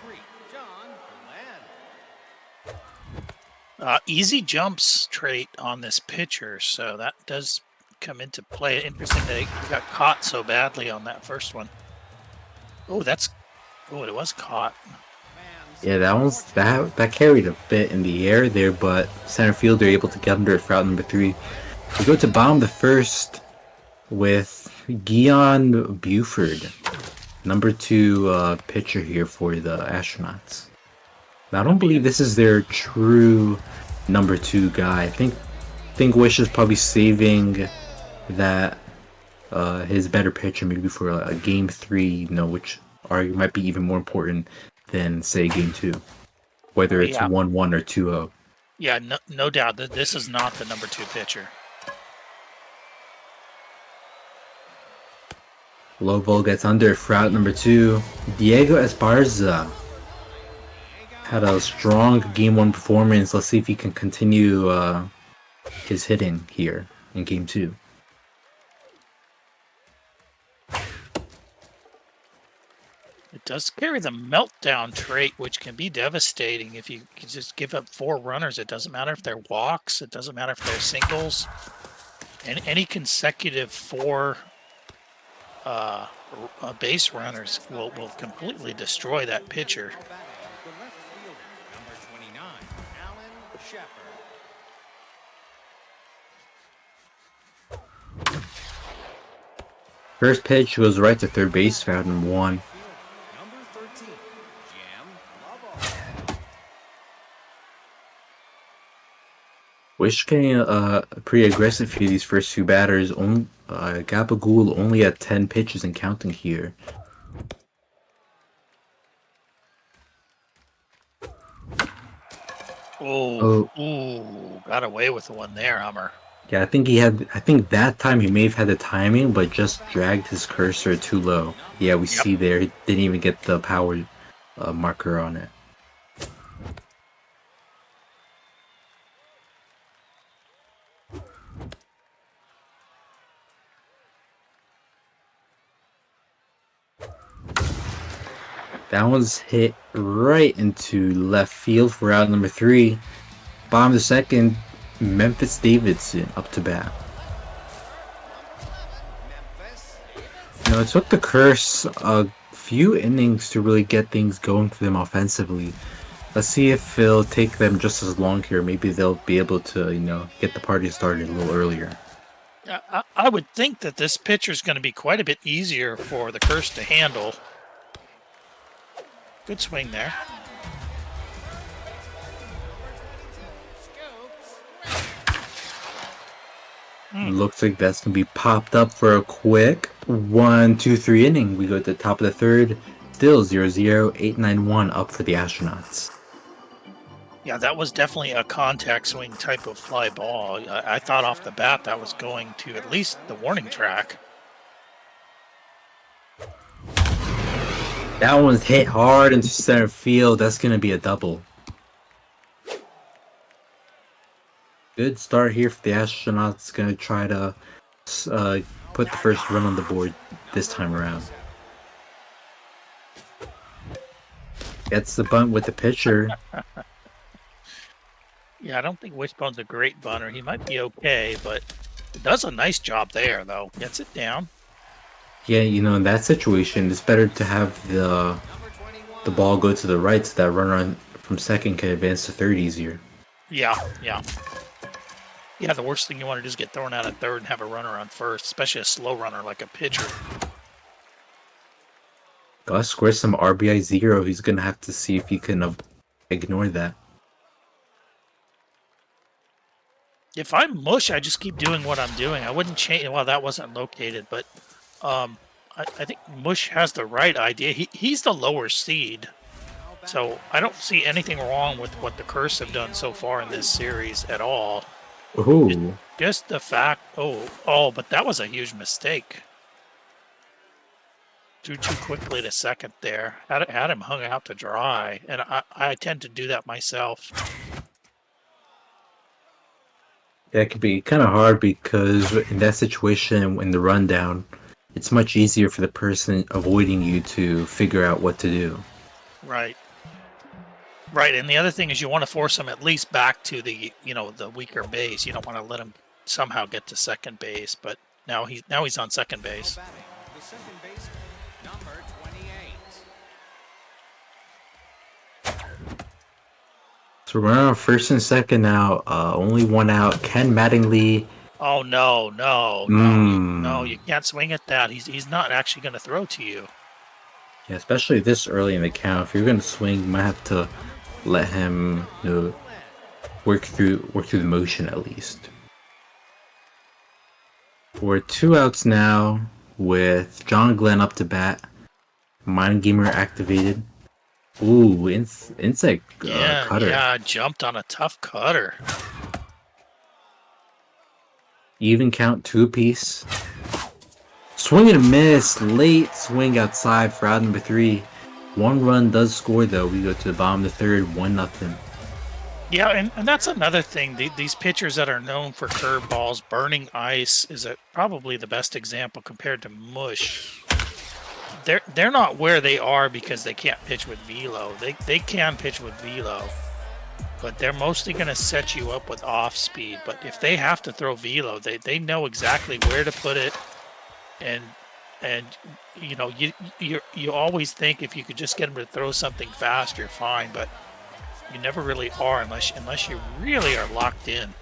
Easy jumps trait on this pitcher, so that does come into play. Interesting that he got caught so badly on that first one. Oh, it was caught. Yeah, that carried a bit in the air there, but center fielder able to get under it for out number 3. We go to bottom the first with Guion Buford, number 2 pitcher here for the Astronauts. Now, I don't believe this is their true number 2 guy. I think Wish is probably saving that his better pitcher maybe for a Game 3, which might be even more important than, say, Game 2. Whether it's 1-1 or 2-0. Yeah, no doubt that this is not the number 2 pitcher. Low ball gets under for out number 2. Diego Esparza had a strong Game 1 performance. Let's see if he can continue his hitting here in Game 2. It does carry the meltdown trait, which can be devastating if you can just give up 4 runners. It doesn't matter if they're walks. It doesn't matter if they're singles. And any consecutive 4 base runners will completely destroy that pitcher. First pitch was right to third base for out number 1. Wish getting pretty aggressive here, these first 2 batters. Gabagool only at 10 pitches and counting here. Got away with the one there, Hummer. Yeah, I think that time he may have had the timing, but just dragged his cursor too low. Yeah, we see there, he didn't even get the power marker on it. That one's hit right into left field for out number 3. Bottom of the second, Memphis Davidson up to bat. It took the Curse a few innings to really get things going for them offensively. Let's see if it'll take them just as long here. Maybe they'll be able to, get the party started a little earlier. I would think that this pitcher is going to be quite a bit easier for the Curse to handle. Good swing there. Looks like that's going to be popped up for a quick 1-2-3 inning. We go to the top of the third. Still 0-0, 8-9-1 up for the Astronauts. Yeah, that was definitely a contact swing type of fly ball. I thought off the bat that was going to at least the warning track. That one's hit hard into center field. That's gonna be a double. Good start here for the Astronauts. Gonna try to put the first run on the board this time around. Gets the bunt with the pitcher. Yeah, I don't think Wishbone's a great bunter. He might be okay, but does a nice job there, though. Gets it down. Yeah, you know, in that situation, it's better to have the ball go to the right so that runner from second can advance to third easier. Yeah. Yeah, the worst thing you want to do is get thrown out at third and have a runner on first, especially a slow runner like a pitcher. Gus squares some RBI 0. He's gonna have to see if he can ignore that. If I'm Mush, I just keep doing what I'm doing. I wouldn't change. Well, that wasn't located, but I think Mush has the right idea. He's the lower seed, so I don't see anything wrong with what the Curse have done so far in this series at all. Ooh. Just the fact. Oh, but that was a huge mistake. Threw too quickly to second there. Had him hung out to dry, and I tend to do that myself. That could be kind of hard because in that situation, in the rundown, it's much easier for the person avoiding you to figure out what to do. Right. Right, and the other thing is you want to force him at least back to the the weaker base. You don't want to let him somehow get to second base, but now he's on second base. The second baseman, number 28. So we're on first and second now. Only one out. Ken Mattingly. Oh no! You can't swing at that. He's not actually going to throw to you. Yeah, especially this early in the count. If you're going to swing, you might have to let him work through the motion at least. We're 2 outs now with John Glenn up to bat. Mind Gamer activated. Ooh, inside cutter. Yeah, jumped on a tough cutter. Even count 2 apiece. Swing and a miss. Late swing outside for out number 3. 1 run does score though. We go to the bottom of the third, 1-0. Yeah, and that's another thing. These pitchers that are known for curveballs, burning ice is probably the best example compared to Mush. They're not where they are because they can't pitch with velo. They can pitch with velo, but they're mostly going to set you up with off speed. But if they have to throw velo, they know exactly where to put it, and you always think if you could just get them to throw something fast, you're fine. But you never really are unless you really are locked in.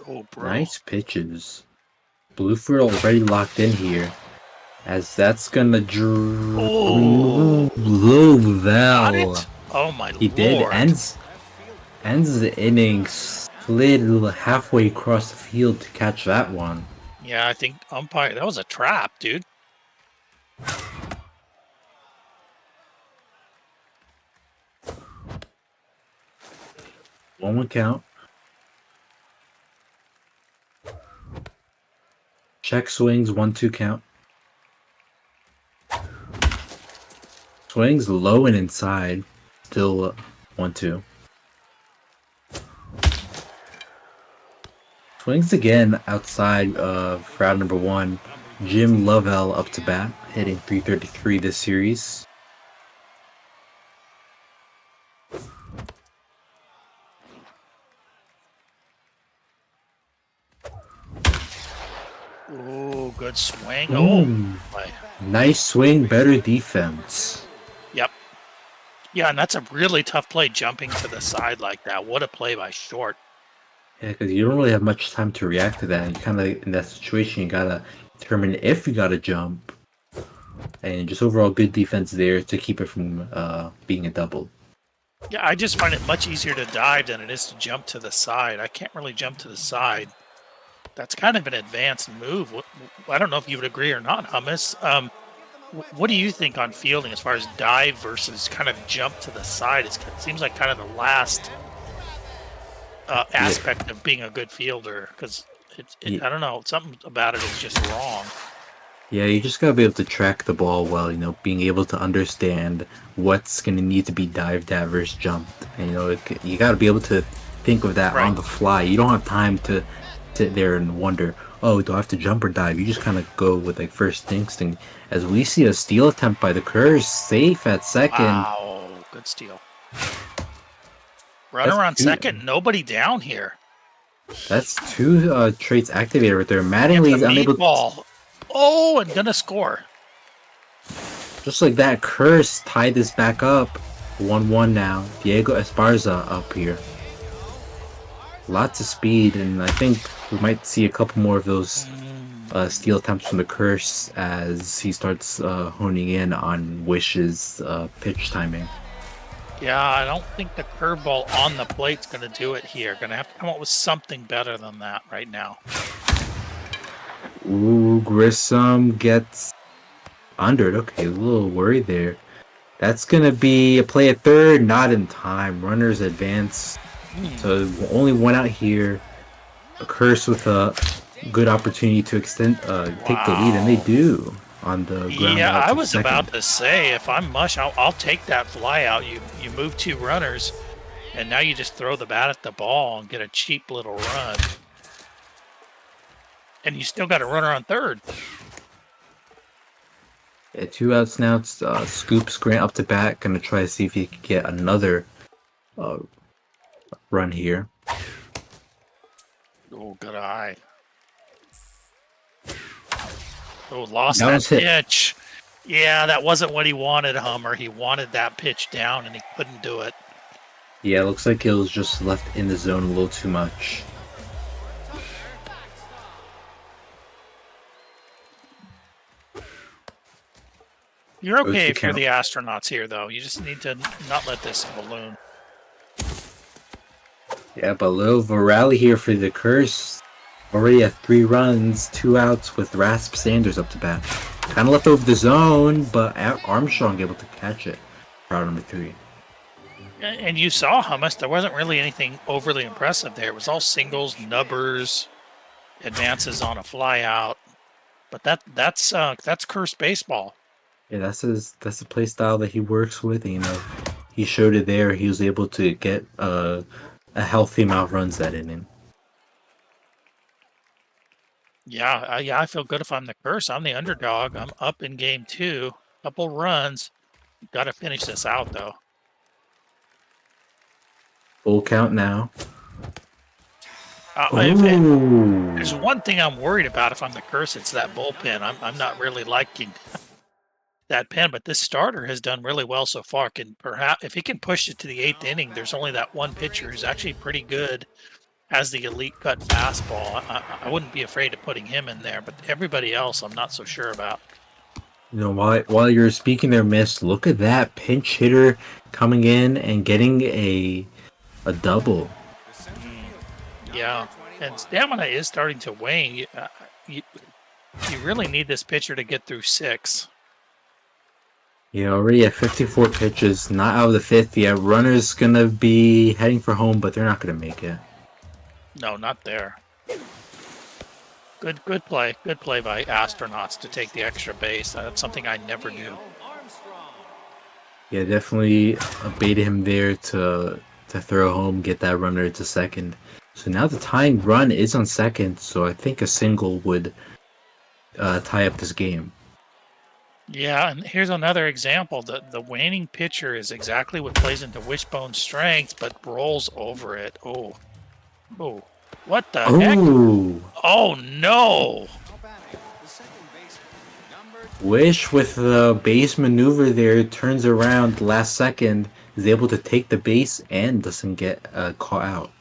Oh, bro! Nice pitches. Bluefield already locked in here, as that's gonna blow Val. Oh my lord! He did. Ends the inning, slid halfway across the field to catch that one. Yeah, I think umpire. That was a trap, dude. 1-1 count. Check swings, 1-2 count. Swings low and inside, still 1-2. Swings again outside of round number 1. Jim Lovell up to bat, hitting .333 this series. Oh, good swing. Ooh. Oh, my. Nice swing, better defense. Yep. Yeah, and that's a really tough play, jumping to the side like that. What a play by Short. Yeah, because you don't really have much time to react to that. You kind of, in that situation, you gotta determine if you gotta jump. And just overall good defense there to keep it from being a double. Yeah, I just find it much easier to dive than it is to jump to the side. I can't really jump to the side. That's kind of an advanced move. I don't know if you would agree or not, Hummus. What do you think on fielding as far as dive versus kind of jump to the side? It seems like kind of the last aspect of being a good fielder, because I don't know, something about it is just wrong. Yeah, you just gotta be able to track the ball well, being able to understand what's gonna need to be dived at versus jumped. And, you gotta be able to think of that Right. on the fly. You don't have time to sit there and wonder, oh, do I have to jump or dive? You just kind of go with like first instinct. As we see a steal attempt by the Curse, safe at second. Wow, good steal. Runner on second, nobody down here. That's two traits activated right there. And Mattingly's the unable. meatball. Oh, and gonna score. Just like that, Curse tied this back up. 1-1 now. Diego Esparza up here. Lots of speed, and I think we might see a couple more of those steal attempts from the Curse as he starts honing in on Wish's pitch timing. Yeah, I don't think the curveball on the plate's gonna do it here. Gonna have to come up with something better than that right now. Ooh, Grissom gets under it. Okay, a little worried there. That's gonna be a play at third, not in time. Runners advance. So only one out here. A Curse with a good opportunity to extend, take the lead, and they do on the ground. Yeah, out I to was second. about to say, if I'm Mush, I'll take that fly out. You move two runners, and now you just throw the bat at the ball and get a cheap little run. And you still got a runner on third. Yeah, 2 outs now. It's Scoops Grant up to bat. Gonna try to see if he can get another run here. Oh, good eye. Oh, lost That that was hit. pitch. Yeah, that wasn't what he wanted, Hummer. He wanted that pitch down, and he couldn't do it. Yeah, it looks like it was just left in the zone a little too much. You're Goes okay to if you're count. the astronauts here, though. You just need to not let this balloon. Yeah, but a little of a rally here for the Curse. Already at 3 runs, 2 outs with Rasp Sanders up to bat. Kind of left over the zone, but Armstrong able to catch it. Round number 3. And you saw Hummus. There wasn't really anything overly impressive there. It was all singles, nubbers, advances on a fly out. But that's cursed baseball. Yeah, that's the play style that he works with. He showed it there. He was able to get a healthy amount of runs that inning. Yeah, I feel good if I'm the Curse. I'm the underdog. I'm up in game 2. Couple runs. Got to finish this out, though. Full count now. If there's one thing I'm worried about if I'm the Curse, it's that bullpen. I'm not really liking that pen, but this starter has done really well so far. Perhaps if he can push it to the 8th inning, there's only that one pitcher who's actually pretty good, has the elite cut fastball. I wouldn't be afraid of putting him in there, but everybody else I'm not so sure about. While you're speaking there, Miss, look at that pinch hitter coming in and getting a double. Yeah, and stamina is starting to wane. You really need this pitcher to get through 6. Yeah, already at 54 pitches, not out of the 5th yet. Runner's gonna be heading for home, but they're not gonna make it. No, not there. Good play. Good play by Astronauts to take the extra base. That's something I never do. Yeah, definitely baited him there to throw home, get that runner to second. So now the tying run is on second, so I think a single would tie up this game. Yeah, and here's another example. The waning pitcher is exactly what plays into Wishbone's strengths, but rolls over it. Oh, what the heck? Oh no! Wish with the base maneuver there turns around last second, is able to take the base and doesn't get caught out.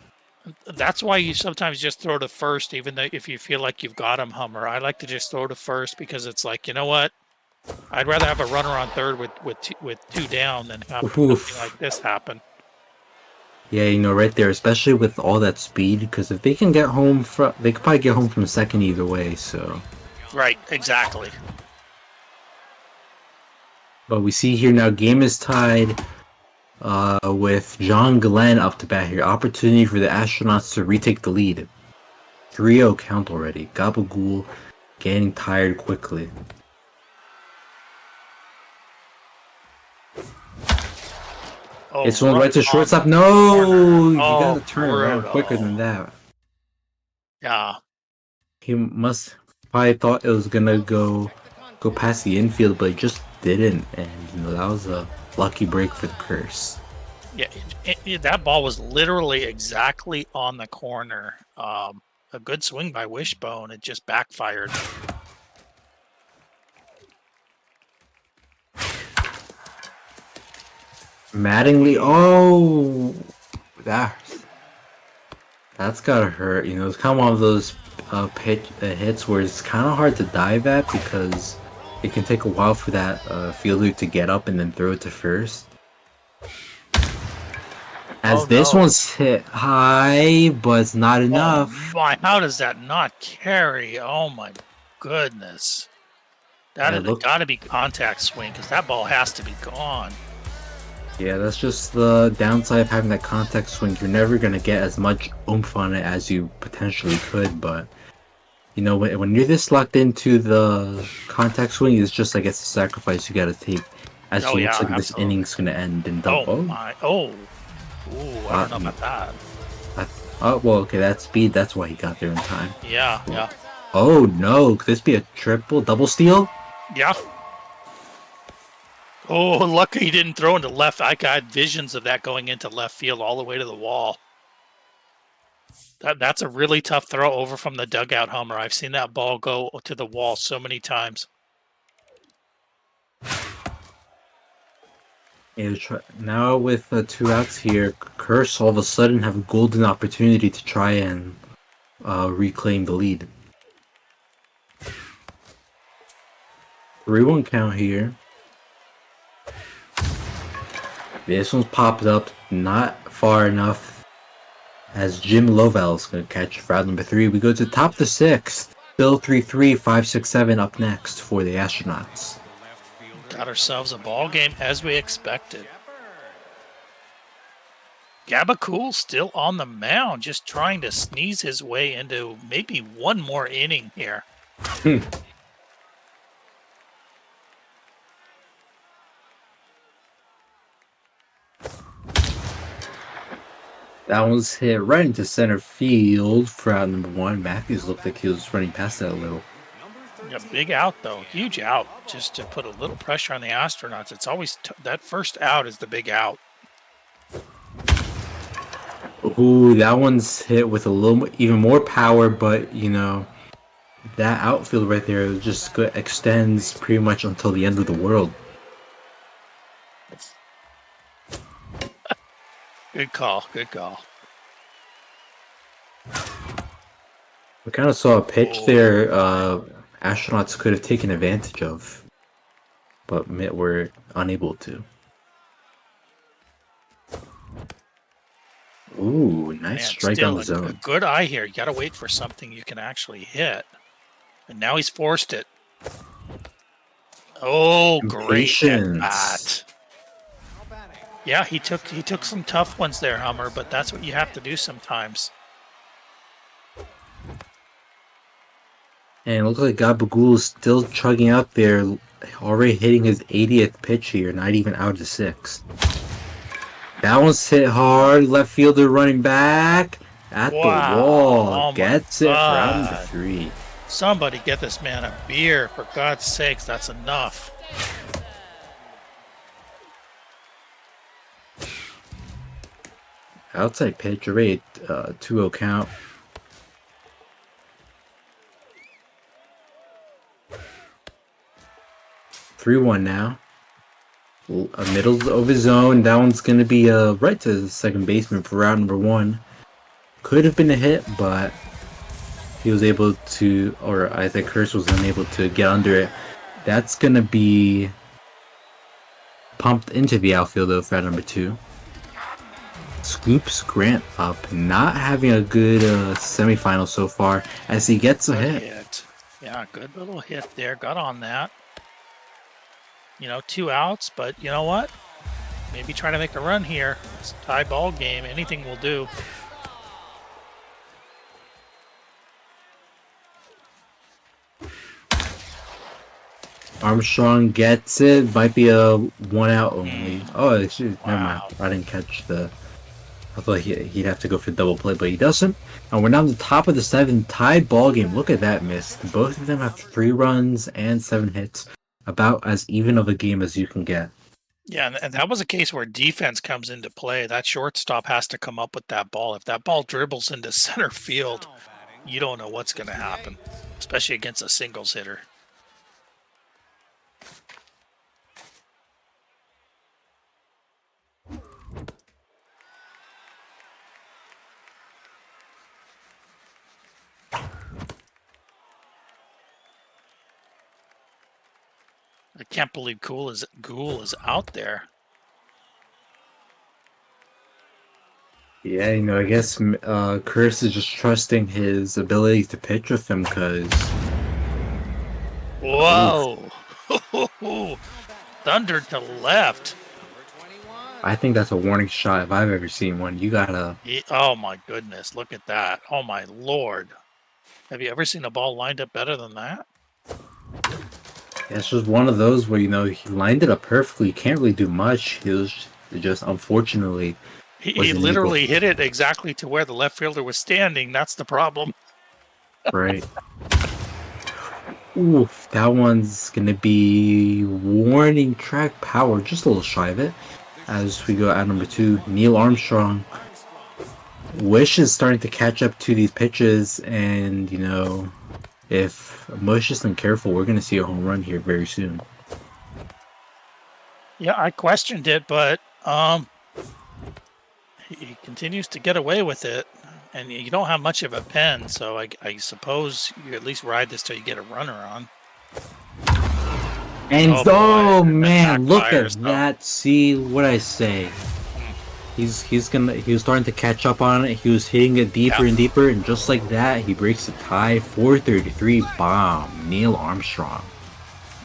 That's why you sometimes just throw to first, even though if you feel like you've got him, Hummer. I like to just throw to first because it's like, you know what? I'd rather have a runner on third with 2 down than have something like this happen. Yeah, right there, especially with all that speed, because if they can get home they could probably get home from second either way. So. Right, exactly. But we see here now, game is tied with John Glenn up to bat here. Opportunity for the Astronauts to retake the lead. 3-0 count already. Gabagool getting tired quickly. Oh, It's one right to shortstop. No, you gotta turn around brutal. quicker than that. Yeah. He must probably thought it was gonna go past the infield, but it just didn't. And that was a lucky break for the curse. Yeah, that ball was literally exactly on the corner. A good swing by Wishbone. It just backfired. Mattingly, oh, that's gotta hurt. It's kind of one of those hits where it's kind of hard to dive at because it can take a while for that fielder to get up and then throw it to first. As this one's hit high, but it's not enough. Oh my, how does that not carry? Oh my goodness. That has got to be contact swing because that ball has to be gone. Yeah, that's just the downside of having that contact swing. You're never going to get as much oomph on it as you potentially could, but when you're this locked into the contact swing, it's just it's a sacrifice you got to take. As it looks like this inning's going to end in double. Oh my, Ooh, I don't know about that. Oh, well, okay, that's speed. That's why he got there in time. Yeah, yeah. Oh, no. Could this be a double steal? Yeah. Oh, lucky he didn't throw into left. I got visions of that going into left field all the way to the wall. That's a really tough throw over from the dugout, Homer. I've seen that ball go to the wall so many times. Now with 2 outs here, Curse all of a sudden have a golden opportunity to try and reclaim the lead. 3-1 count here. This one's popped up, not far enough, as Jim Lovell's going to catch for out number 3. We go to top of the 6th. Still 3-3, 5-6-7 up next for the Astronauts. Got ourselves a ball game as we expected. Gabacool still on the mound, just trying to sneeze his way into maybe one more inning here. That one's hit right into center field for out number 1. Matthews looked like he was running past that a little. A big out, though. Huge out. Just to put a little pressure on the Astronauts. It's always that first out is the big out. Ooh, that one's hit with a little even more power, but that outfield right there just extends pretty much until the end of the world. Good call. Good call. We kind of saw a pitch there. Astronauts could have taken advantage of, but were unable to. Ooh, nice strike on the zone. A good eye here. You got to wait for something you can actually hit. And now he's forced it. Oh, great at bat. Yeah, he took some tough ones there, Hummer, but that's what you have to do sometimes. And it looks like Gabagool is still chugging out there, already hitting his 80th pitch here, not even out of 6th. That one's hit hard, left fielder running back at the wall. Gets it for out number 3. Somebody get this man a beer, for God's sakes, that's enough. Outside pitch, already 2-0 count. (3-1) now. Middle of his zone. That one's going to be right to the second baseman for route number 1. Could have been a hit, but he was able to, or I think Curse was unable to get under it. That's going to be pumped into the outfield though for route number 2. Scoops Grant up, not having a good semifinal so far as he gets a hit. Yeah, good little hit there. Got on that. 2 outs, but you know what? Maybe try to make a run here. It's a tie ball game. Anything will do. Armstrong gets it. Might be a 1 out only. Oh, excuse, never mind. Wow. I didn't catch the. I thought he'd have to go for double play, but he doesn't. And we're now at the top of the 7th, tied ball game. Look at that miss. Both of them have 3 runs and 7 hits. About as even of a game as you can get. Yeah, and that was a case where defense comes into play. That shortstop has to come up with that ball. If that ball dribbles into center field, you don't know what's going to happen, especially against a singles hitter. I can't believe Ghoul is out there. Yeah, I guess Chris is just trusting his ability to pitch with him because. Whoa! Thunder to left. I think that's a warning shot if I've ever seen one. You gotta. Oh my goodness! Look at that! Oh my lord! Have you ever seen a ball lined up better than that? It's just one of those where he lined it up perfectly. You can't really do much. He was just unfortunately. He literally hit it exactly to where the left fielder was standing. That's the problem. Right. Oof, that one's gonna be warning track power, just a little shy of it. As we go at number 2, Neil Armstrong. Wish is starting to catch up to these pitches, and if Mush isn't careful, we're gonna see a home run here very soon. Yeah, I questioned it, but he continues to get away with it, and you don't have much of a pen, so I suppose you at least ride this till you get a runner on. And boy, man, look at backfires, that! See what I say? He was starting to catch up on it. He was hitting it deeper and deeper, and just like that, he breaks the tie. 433 bomb, Neil Armstrong.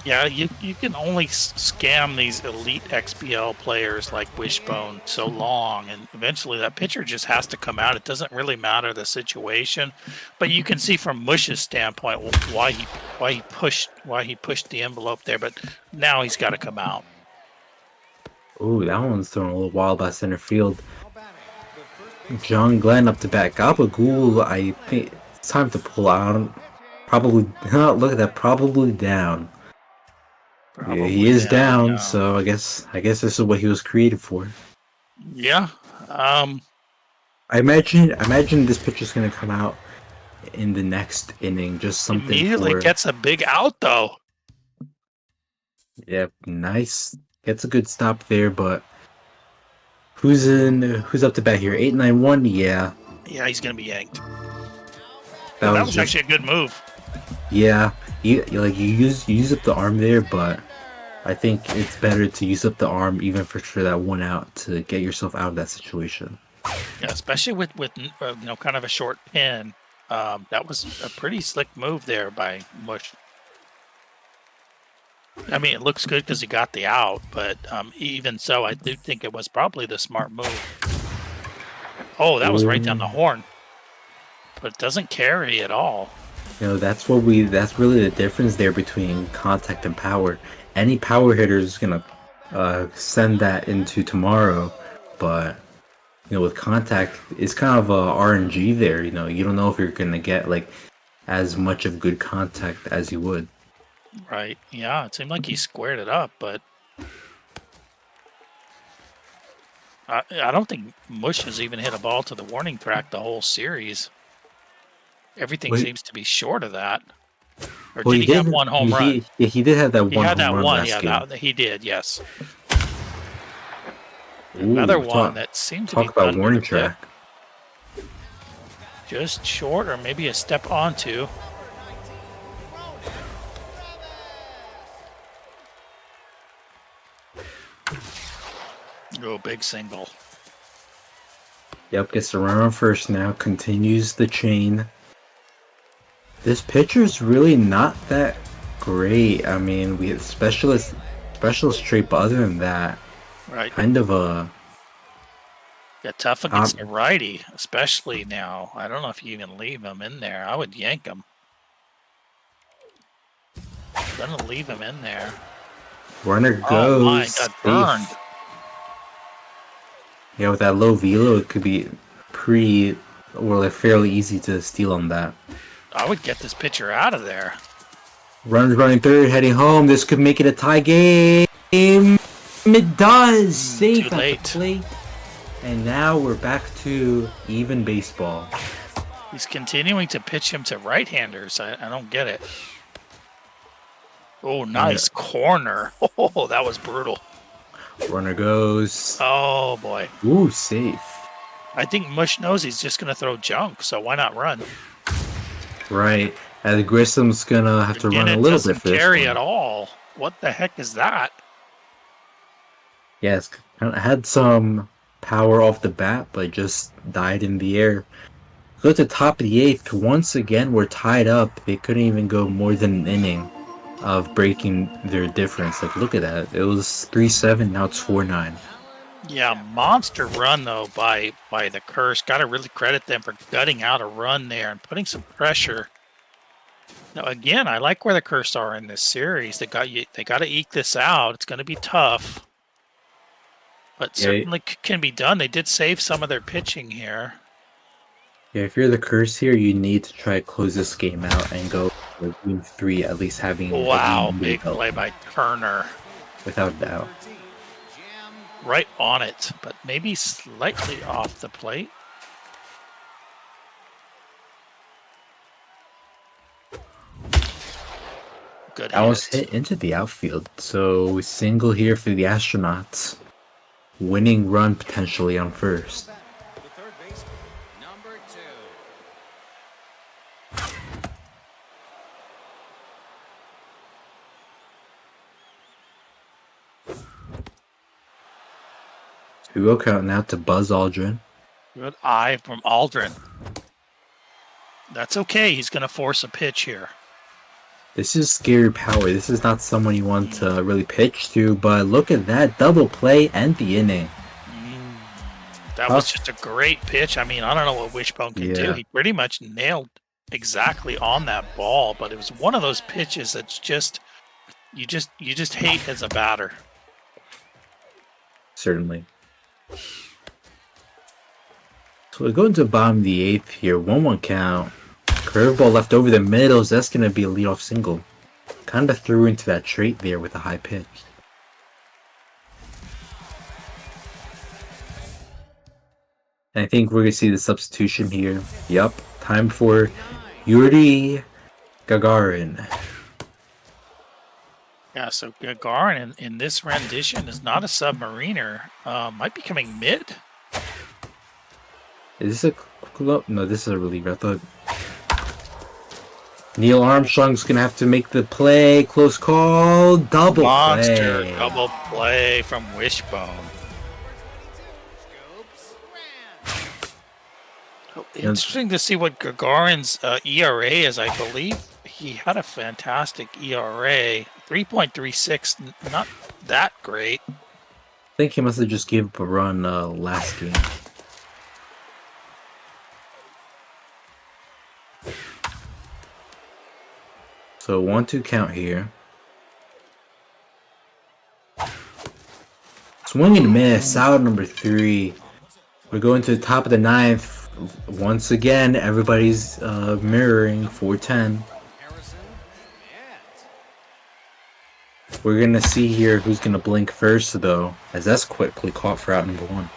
Yeah, you can only scam these elite XBL players like Wishbone so long, and eventually that pitcher just has to come out. It doesn't really matter the situation, but you can see from Mush's standpoint why he pushed the envelope there. But now he's got to come out. Ooh, that one's thrown a little wild by center field. John Glenn up to bat. Gabagool, I think it's time to pull out. Probably, look at that, probably down. Yeah, he is down, so I guess this is what he was created for. Yeah. I imagine this pitcher's gonna come out in the next inning, just something. Immediately gets a big out though. Yep, nice. Gets a good stop there, but who's up to bat here? 891, yeah. Yeah, he's gonna be yanked. That was actually a good move. Yeah, you use up the arm there, but I think it's better to use up the arm even for that 1 out to get yourself out of that situation. Yeah, especially with kind of a short pin. That was a pretty slick move there by Mush. I mean, it looks good because he got the out, but even so, I do think it was probably the smart move. Oh, that was right down the horn, but it doesn't carry at all. That's really the difference there between contact and power. Any power hitter is gonna send that into tomorrow, but with contact, it's kind of a RNG there. You don't know if you're gonna get like as much of good contact as you would. Right. Yeah, it seemed like he squared it up, but I don't think Mush has even hit a ball to the warning track the whole series. Everything seems to be short of that. Or did he have one home run? Yeah, he did have that one. He had that home run one. last Yeah, game. he did. Yes. Ooh, Another one that seemed to be talk about warning track. Just short, or maybe a step onto. Oh, big single. Yep, gets the run on first now. Continues the chain. This pitcher's really not that great. I mean, we have specialist trait, but other than that, right, kind of a. Yeah, tough against a righty, especially now. I don't know if you even leave him in there. I would yank him. Gonna leave him in there. Runner goes. Oh my, got burned. Safe. Yeah, with that low velo, it could be like fairly easy to steal on that. I would get this pitcher out of there. Runners running third, heading home. This could make it a tie game. It does. Safe Too at late. the plate. And now we're back to even baseball. He's continuing to pitch him to right-handers. I don't get it. Oh, nice corner. Oh, that was brutal. Runner goes. Oh, boy. Ooh, safe. I think Mush knows he's just going to throw junk, so why not run? Right. And Grissom's going to have to run a little bit for this carry one. at all. What the heck is that? Yes, had some power off the bat, but just died in the air. Go to the top of the 8th. Once again, we're tied up. They couldn't even go more than an inning of breaking their difference. Like, look at that. It was 3-7, now it's 4-9. Yeah, monster run, though, by the Curse. Got to really credit them for gutting out a run there and putting some pressure. Now, again, I like where the Curse are in this series. They got to eke this out. It's going to be tough. But certainly can be done. They did save some of their pitching here. Yeah, if you're the Curse here, you need to try to close this game out and go for Game 3, at least having... Wow, big play by Turner. Without a doubt. Right on it, but maybe slightly off the plate. Good That was hit into the outfield, so single here for the Astronauts. Winning run potentially on first. The third baseman, number 2. 2-0 count now to Buzz Aldrin. Good eye from Aldrin. That's okay. He's going to force a pitch here. This is scary power. This is not someone you want to really pitch to, but look at that double play and the inning. That was just a great pitch. I mean, I don't know what Wishbone can do. He pretty much nailed exactly on that ball, but it was one of those pitches that's just you just hate as a batter. Certainly. So we go into the bottom of the 8th here. 1-1 count. Curveball left over the middle. That's going to be a leadoff single. Kind of threw into that trait there with a high pitch. And I think we're going to see the substitution here. Yup. Time for Yuri Gagarin. Yeah, so Gagarin in this rendition is not a submariner. Might be coming mid. Is this a... No, this is a reliever. I thought... Neil Armstrong's going to have to make the play. Close call. Double Monster play. double play from Wishbone. Interesting to see what Gagarin's ERA is. I believe he had a fantastic ERA. 3.36, not that great. I think he must have just gave up a run last game. So 1-2 count here. Swing and miss, out number 3. We're going to the top of the 9th. Once again, everybody's mirroring 4-10. We're going to see here who's going to blink first, though, as that's quickly caught for out number 1.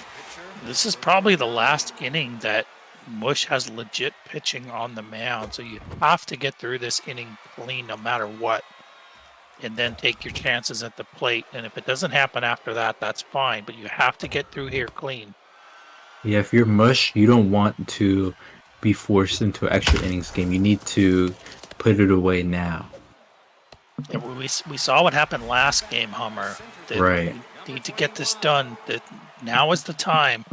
This is probably the last inning that Mush has legit pitching on the mound, so you have to get through this inning clean no matter what, and then take your chances at the plate. And if it doesn't happen after that, that's fine, but you have to get through here clean. Yeah, if you're Mush, you don't want to be forced into an extra innings game. You need to put it away now. Yeah, we saw what happened last game, Hummer. Right. You need to get this done. That now is the time.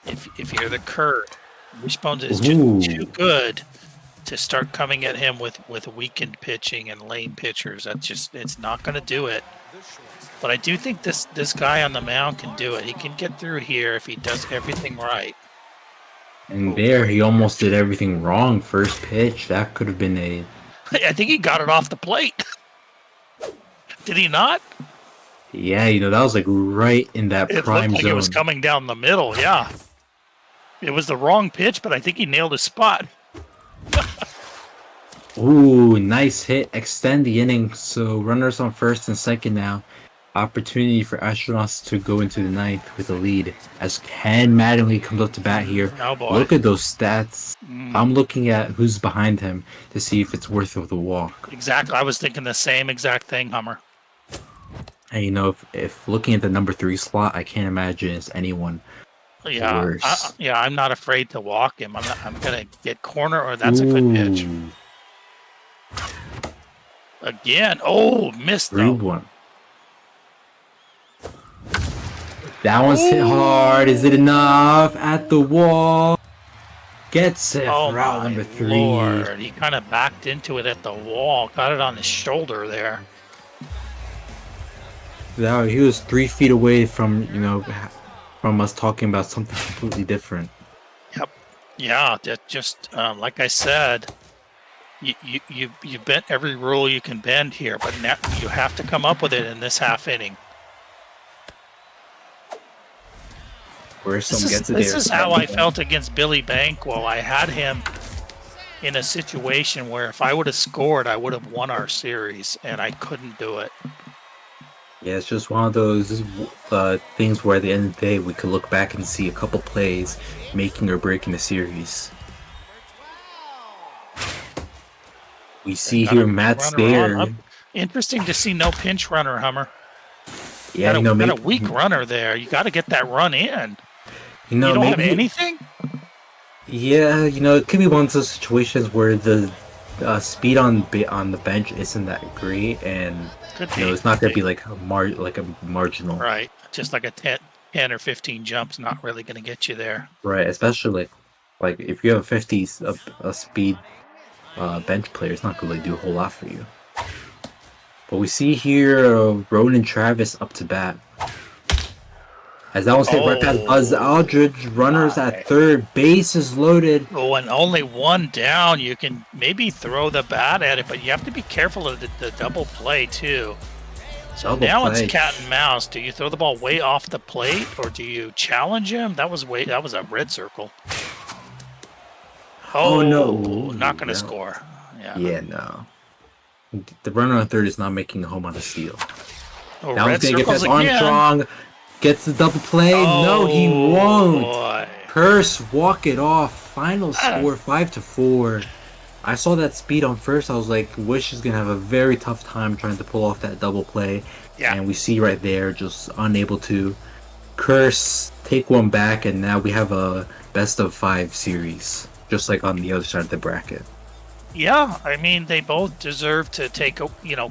If you're the Kurt, Wishbone is just too good to start coming at him with weakened pitching and lame pitchers. It's not going to do it. But I do think this guy on the mound can do it. He can get through here if he does everything right. And there, he almost did everything wrong. First pitch, that could have been a I think he got it off the plate. Did he not? Yeah, that was like right in that It prime looked like zone. it was coming down the middle. Yeah, it was the wrong pitch, but I think he nailed his spot. Ooh, nice hit. Extend the inning. So runners on first and second now. Opportunity for Astronauts to go into the ninth with a lead as Ken Mattingly comes up to bat here. Oh boy. Look at those stats. I'm looking at who's behind him to see if it's worth of the walk. Exactly. I was thinking the same exact thing, Hummer. And if looking at the number 3 slot, I can't imagine it's anyone worse. I'm not afraid to walk him. I'm gonna get corner, or that's a good pitch. Ooh, Again. Oh, missed though. 3-1. That one's hit hard. Is it enough? At the wall. Gets it for out number 3. Lord. He kind of backed into it at the wall. Got it on his shoulder there. He was 3 feet away from, from us talking about something completely different. Yep. Yeah, that just like I said, you bent every rule you can bend here, but now you have to come up with it in this half inning. This is how I felt against Billy Bankwell. I had him in a situation where if I would have scored, I would have won our series, and I couldn't do it. Yeah, it's just one of those things where at the end of the day, we could look back and see a couple plays making or breaking the series. We see here Matt's there. Interesting to see no pinch runner, Hummer. Yeah, got a weak runner there. You got to get that run in. You don't have anything? Yeah, it could be one of those situations where the speed on the bench isn't that great, and it's not going to be like a marginal. Right, just like a 10 or 15 jumps, not really going to get you there. Right, especially like if you have a 50 speed bench player, it's not going to do a whole lot for you. But we see here Ronan Travis up to bat. As that was hit right past Buzz Aldridge, runners at third, base is loaded. Oh, and only one down. You can maybe throw the bat at it, but you have to be careful of the double play too. So now it's cat and mouse. Do you throw the ball way off the plate, or do you challenge him? That was a red circle. Oh no! Not going to score. Yeah, no. The runner on third is not making a home on a steal. Now he's going to get past Armstrong. Gets the double play. No, he won't. Boy. Curse, walk it off. Final score 5-4. I saw that speed on first. I was like, Wish is going to have a very tough time trying to pull off that double play. Yeah. And we see right there, just unable to. Curse, take one back, and now we have a best of 5 series, just like on the other side of the bracket. Yeah, I mean, they both deserve to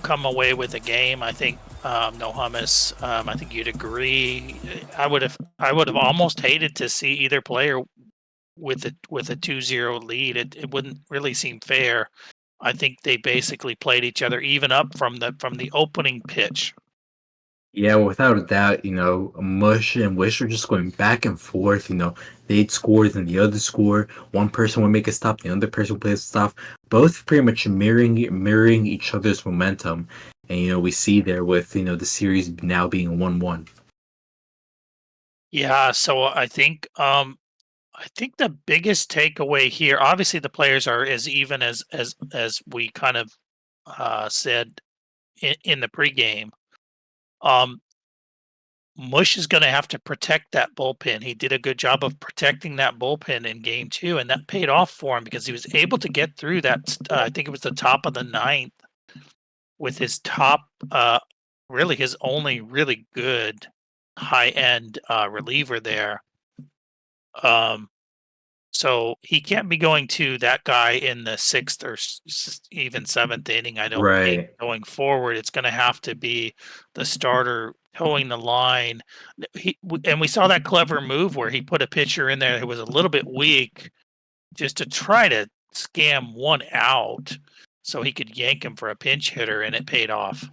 come away with a game. I think no hummus. I think you'd agree. I would have almost hated to see either player with a 2-0 lead. It wouldn't really seem fair. I think they basically played each other even up from the opening pitch. Yeah, without a doubt, Mush and Wish are just going back and forth. They'd score, then the other score. One person would make a stop, the other person would make a stop. Both pretty much mirroring each other's momentum. And, we see there with, the series now being 1-1. Yeah, so I think the biggest takeaway here, obviously the players are as even as we kind of said in the pregame. Mush is going to have to protect that bullpen. He did a good job of protecting that bullpen in game 2, and that paid off for him because he was able to get through that. I think it was the top of the 9th with his really his only really good high-end reliever there. So he can't be going to that guy in the 6th or even 7th inning. I don't think going forward. It's going to have to be the starter towing the line. And we saw that clever move where he put a pitcher in there who was a little bit weak just to try to scam one out so he could yank him for a pinch hitter, and it paid off.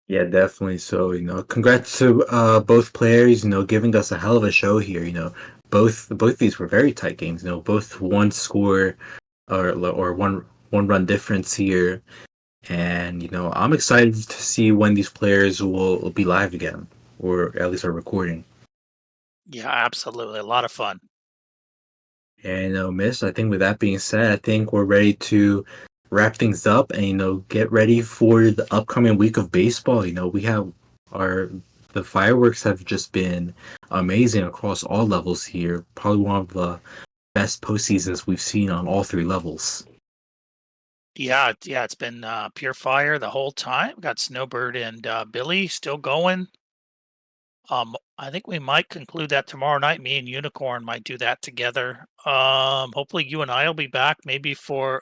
Yeah, definitely. So, congrats to both players, giving us a hell of a show here. Both these were very tight games. Both one score or one one-run difference here. And, you know, I'm excited to see when these players will be live again, or at least are recording. Yeah, absolutely. A lot of fun. And, Miss, I think with that being said, I think we're ready to wrap things up and, you know, get ready for the upcoming week of baseball. You know, we have the fireworks have just been amazing across all levels here. Probably one of the best postseasons we've seen on all three levels. Yeah, it's been pure fire the whole time. Got Snowbird and Billy still going. I think we might conclude that tomorrow night. Me and Unicorn might do that together. Hopefully you and I will be back maybe for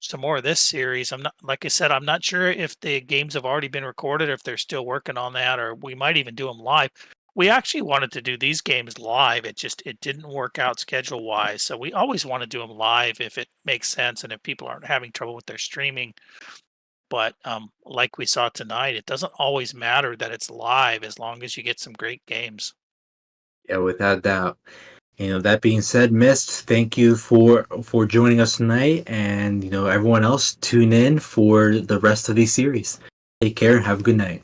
some more of this series. I'm not, like I said, I'm not sure if the games have already been recorded, or if they're still working on that, or we might even do them live. We actually wanted to do these games live. It didn't work out schedule wise. So we always want to do them live if it makes sense and if people aren't having trouble with their streaming. But like we saw tonight, it doesn't always matter that it's live as long as you get some great games. Yeah, without doubt. You know, that being said, Mist, thank you for joining us tonight, and you know, everyone else tune in for the rest of these series. Take care and have a good night.